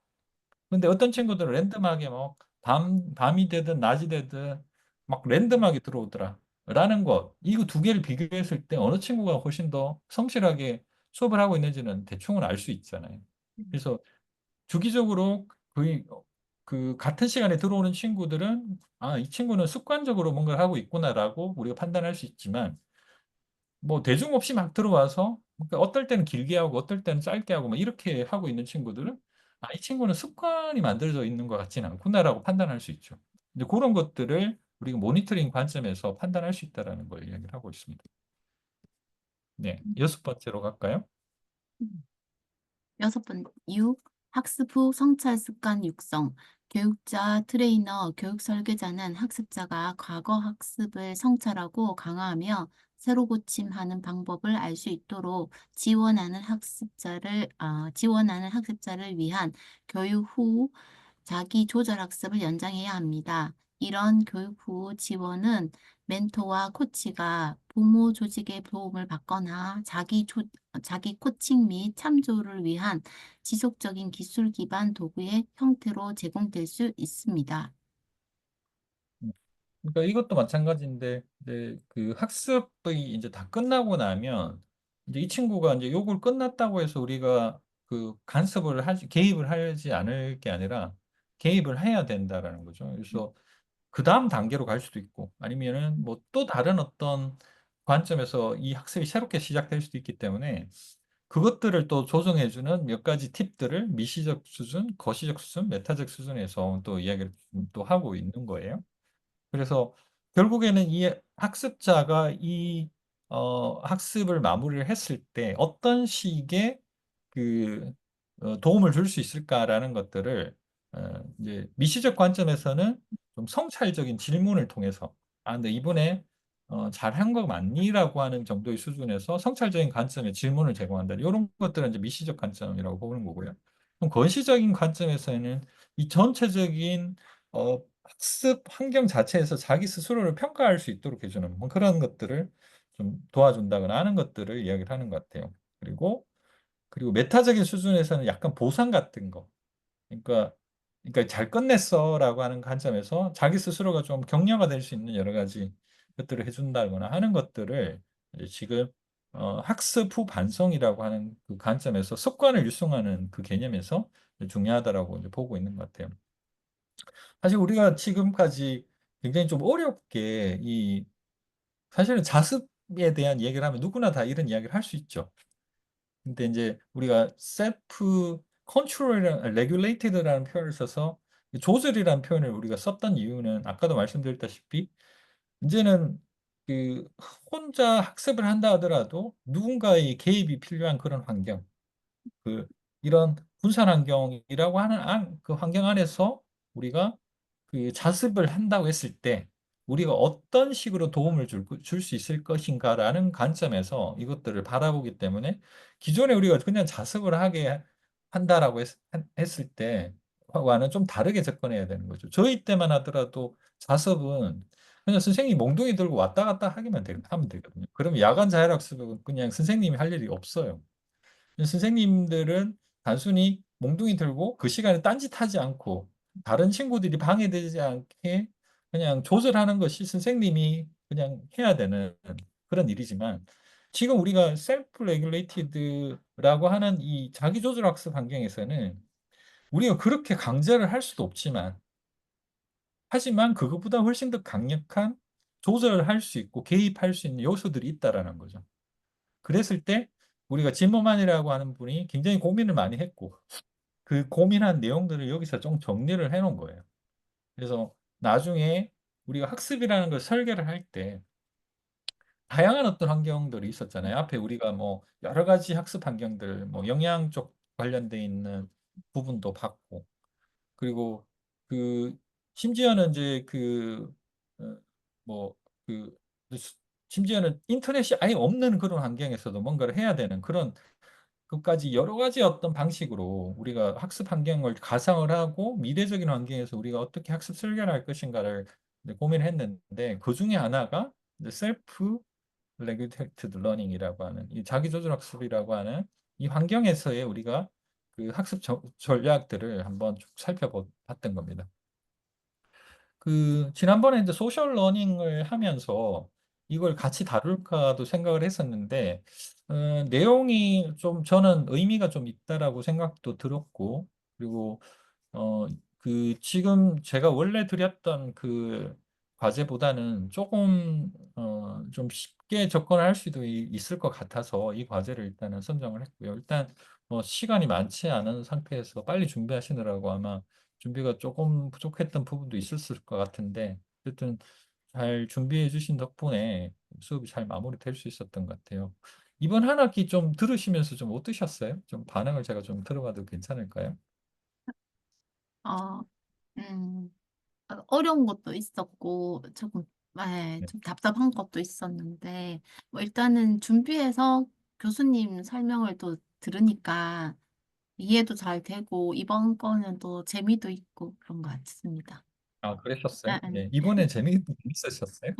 근데 어떤 친구들은 랜덤하게 뭐 밤이 되든 낮이 되든 막 랜덤하게 들어오더라. 라는 것. 이거 두 개를 비교했을 때 어느 친구가 훨씬 더 성실하게 수업을 하고 있는지는 대충은 알 수 있잖아요. 음, 그래서 주기적으로 거의 그 같은 시간에 들어오는 친구들은 이 친구는 습관적으로 뭔가를 하고 있구나라고 우리가 판단할 수 있지만, 뭐 대중 없이 막 들어와서 그러니까 어떨 때는 길게 하고 어떨 때는 짧게 하고 막 이렇게 하고 있는 친구들은 이 친구는 습관이 만들어져 있는 것 같지는 않구나라고 판단할 수 있죠. 이제 그런 것들을 우리가 모니터링 관점에서 판단할 수 있다라는 걸 이야기를 하고 있습니다. 네, 음, 여섯 번째로 갈까요? 음. 여섯 번, 6. 학습 후 성찰 습관 육성. 교육자, 트레이너, 교육 설계자는 학습자가 과거 학습을 성찰하고 강화하며 새로 고침하는 방법을 알 수 있도록 지원하는 학습자를 위한 교육 후 자기 조절 학습을 연장해야 합니다. 이런 교육 후 지원은 멘토와 코치가 부모 조직의 도움을 받거나 자기 코칭 및 참조를 위한 지속적인 기술 기반 도구의 형태로 제공될 수 있습니다. 그러니까 이것도 마찬가지인데 이제 그 학습이 이제 다 끝나고 나면 이제 이 친구가 이제 요걸 끝났다고 해서 우리가 그 간섭을 하지 개입을 하지 않을 게 아니라 개입을 해야 된다라는 거죠. 그래서 그 다음 단계로 갈 수도 있고 아니면은 뭐 또 다른 어떤 관점에서 이 학습이 새롭게 시작될 수도 있기 때문에 그것들을 또 조정해주는 몇 가지 팁들을 미시적 수준, 거시적 수준, 메타적 수준에서 또 이야기를 또 하고 있는 거예요. 그래서 결국에는 이 학습자가 이 학습을 마무리를 했을 때 어떤 식의 그 도움을 줄 수 있을까라는 것들을 이제 미시적 관점에서는 좀 성찰적인 질문을 통해서 근데 이번에 잘한 거 맞니?라고 하는 정도의 수준에서 성찰적인 관점의 질문을 제공한다. 이런 것들은 이제 미시적 관점이라고 보는 거고요. 그럼 건시적인 관점에서는 이 전체적인 학습 환경 자체에서 자기 스스로를 평가할 수 있도록 해주는 뭐 그런 것들을 좀 도와준다거나 하는 것들을 이야기를 하는 것 같아요. 그리고 메타적인 수준에서는 약간 보상 같은 거. 그러니까, 그러니까 잘 끝냈어라고 하는 관점에서 자기 스스로가 좀 격려가 될 수 있는 여러 가지 것들을 해준다거나 하는 것들을 이제 지금 학습 후 반성이라고 하는 그 관점에서 습관을 육성하는 그 개념에서 중요하다라고 이제 보고 있는 것 같아요. 사실 우리가 지금까지 굉장히 좀 어렵게 사실은 자습에 대한 얘기를 하면 누구나 다 이런 이야기를 할 수 있죠. 근데 이제 우리가 셀프 컨트롤이랑 레귤레이티드라는 표현을 써서 조절이라는 표현을 우리가 썼던 이유는 아까도 말씀드렸다시피 이제는 그 혼자 학습을 한다 하더라도 누군가의 개입이 필요한 그런 환경, 그 이런 분산 환경이라고 하는 그 환경 안에서 우리가 그 자습을 한다고 했을 때 우리가 어떤 식으로 도움을 줄 수 있을 것인가라는 관점에서 이것들을 바라보기 때문에 기존에 우리가 그냥 자습을 하게 한다라고 했을 때와는 좀 다르게 접근해야 되는 거죠. 저희 때만 하더라도 자습은 그냥 선생님이 몽둥이 들고 왔다 갔다 하면 되거든요. 그럼 야간 자율학습은 그냥 선생님이 할 일이 없어요. 선생님들은 단순히 몽둥이 들고 그 시간에 딴짓하지 않고 다른 친구들이 방해되지 않게 그냥 조절하는 것이 선생님이 그냥 해야 되는 그런 일이지만 지금 우리가 셀프 레귤레이티드라고 하는 이 자기 조절 학습 환경에서는 우리가 그렇게 강제를 할 수도 없지만 하지만 그것보다 훨씬 더 강력한 조절할 수 있고 개입할 수 있는 요소들이 있다라는 거죠. 그랬을 때 우리가 진모만이라고 하는 분이 굉장히 고민을 많이 했고 그 고민한 내용들을 여기서 좀 정리를 해 놓은 거예요. 그래서 나중에 우리가 학습이라는 걸 설계를 할 때 다양한 어떤 환경들이 있었잖아요. 앞에 우리가 뭐 여러 가지 학습 환경들, 뭐 영양 쪽 관련돼 있는 부분도 봤고, 그리고 그 심지어는 이제 어, 뭐 그 심지어는 인터넷이 아예 없는 그런 환경에서도 뭔가를 해야 되는 그런 그까지 여러 가지 어떤 방식으로 우리가 학습 환경을 가상을 하고 미래적인 환경에서 우리가 어떻게 학습 설계를 할 것인가를 이제 고민을 했는데 그 중에 하나가 이제 셀프 레귤테이티드 러닝이라고 하는 이 자기 조절 학습이라고 하는 이 환경에서의 우리가 그 학습 전략들을 한번 쭉 살펴봤던 겁니다. 지난번에 이제 소셜 러닝을 하면서 이걸 같이 다룰까도 생각을 했었는데, 내용이 좀 저는 의미가 좀 있다라고 생각도 들었고, 그리고, 어, 지금 제가 원래 드렸던 그 과제보다는 조금, 좀 쉽게 접근할 수도 있을 것 같아서 이 과제를 일단은 선정을 했고요. 일단, 시간이 많지 않은 상태에서 빨리 준비하시느라고 아마 준비가 조금 부족했던 부분도 있었을 것 같은데 어쨌든 잘 준비해 주신 덕분에 수업이 잘 마무리될 수 있었던 것 같아요. 이번 한 학기 좀 들으시면서 좀 어떠셨어요? 좀 반응을 제가 좀 들어봐도 괜찮을까요? 어, 음, 어려운 것도 있었고, 조금, 네, 네. 좀 답답한 것도 있었는데, 뭐 일단은 준비해서 교수님 설명을 또 들으니까 이해도 잘 되고, 이번 거는 또 재미도 있고 그런 것 같습니다. 아, 네, 그러셨어요? 네. 예. 이번에 재미있으셨어요?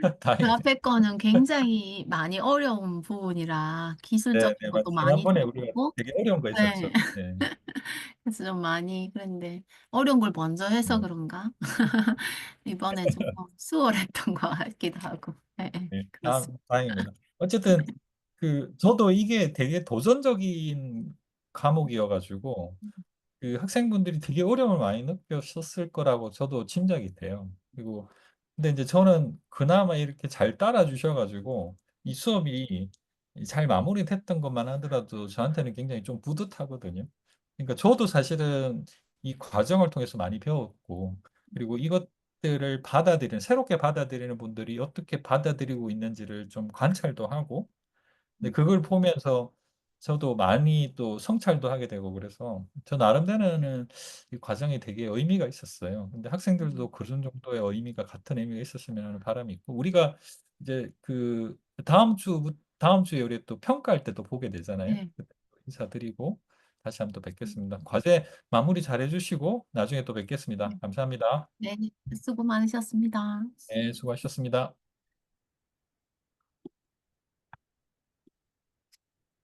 그 다행이네. 앞에 거는 굉장히 많이 어려운 부분이라 네, 기술적인 네, 맞아요. 것도 많이 지난번에 우리가 들어보고, 되게 어려운 거 네. 했었죠. 네. 그래서 좀 많이 그랬는데, 어려운 걸 먼저 해서 네. 그런가? 이번에 조금 수월했던 것 같기도 하고, 네, 네. 네. 그렇습니다. 다행입니다. 어쨌든 저도 이게 되게 도전적인 과목이어가지고 학생분들이 되게 어려움을 많이 느꼈었을 거라고 저도 짐작이 돼요. 근데 이제 저는 그나마 이렇게 잘 따라 주셔가지고 이 수업이 잘 마무리됐던 것만 하더라도 저한테는 굉장히 좀 뿌듯하거든요. 그러니까 저도 사실은 이 과정을 통해서 많이 배웠고, 그리고 이것들을 새롭게 받아들이는 분들이 어떻게 받아들이고 있는지를 좀 관찰도 하고, 근데 그걸 보면서 저도 많이 또 성찰도 하게 되고 그래서 저 나름대로는 이 과정이 되게 의미가 있었어요. 근데 학생들도 그런 정도의 의미가 같은 의미가 있었으면 하는 바람이 있고 우리가 이제 다음 주에 우리 또 평가할 때 또 보게 되잖아요. 네. 그때 또 인사드리고 다시 한번 또 뵙겠습니다. 과제 마무리 잘 해주시고 나중에 또 뵙겠습니다. 감사합니다. 네, 수고 많으셨습니다. 네, 수고하셨습니다.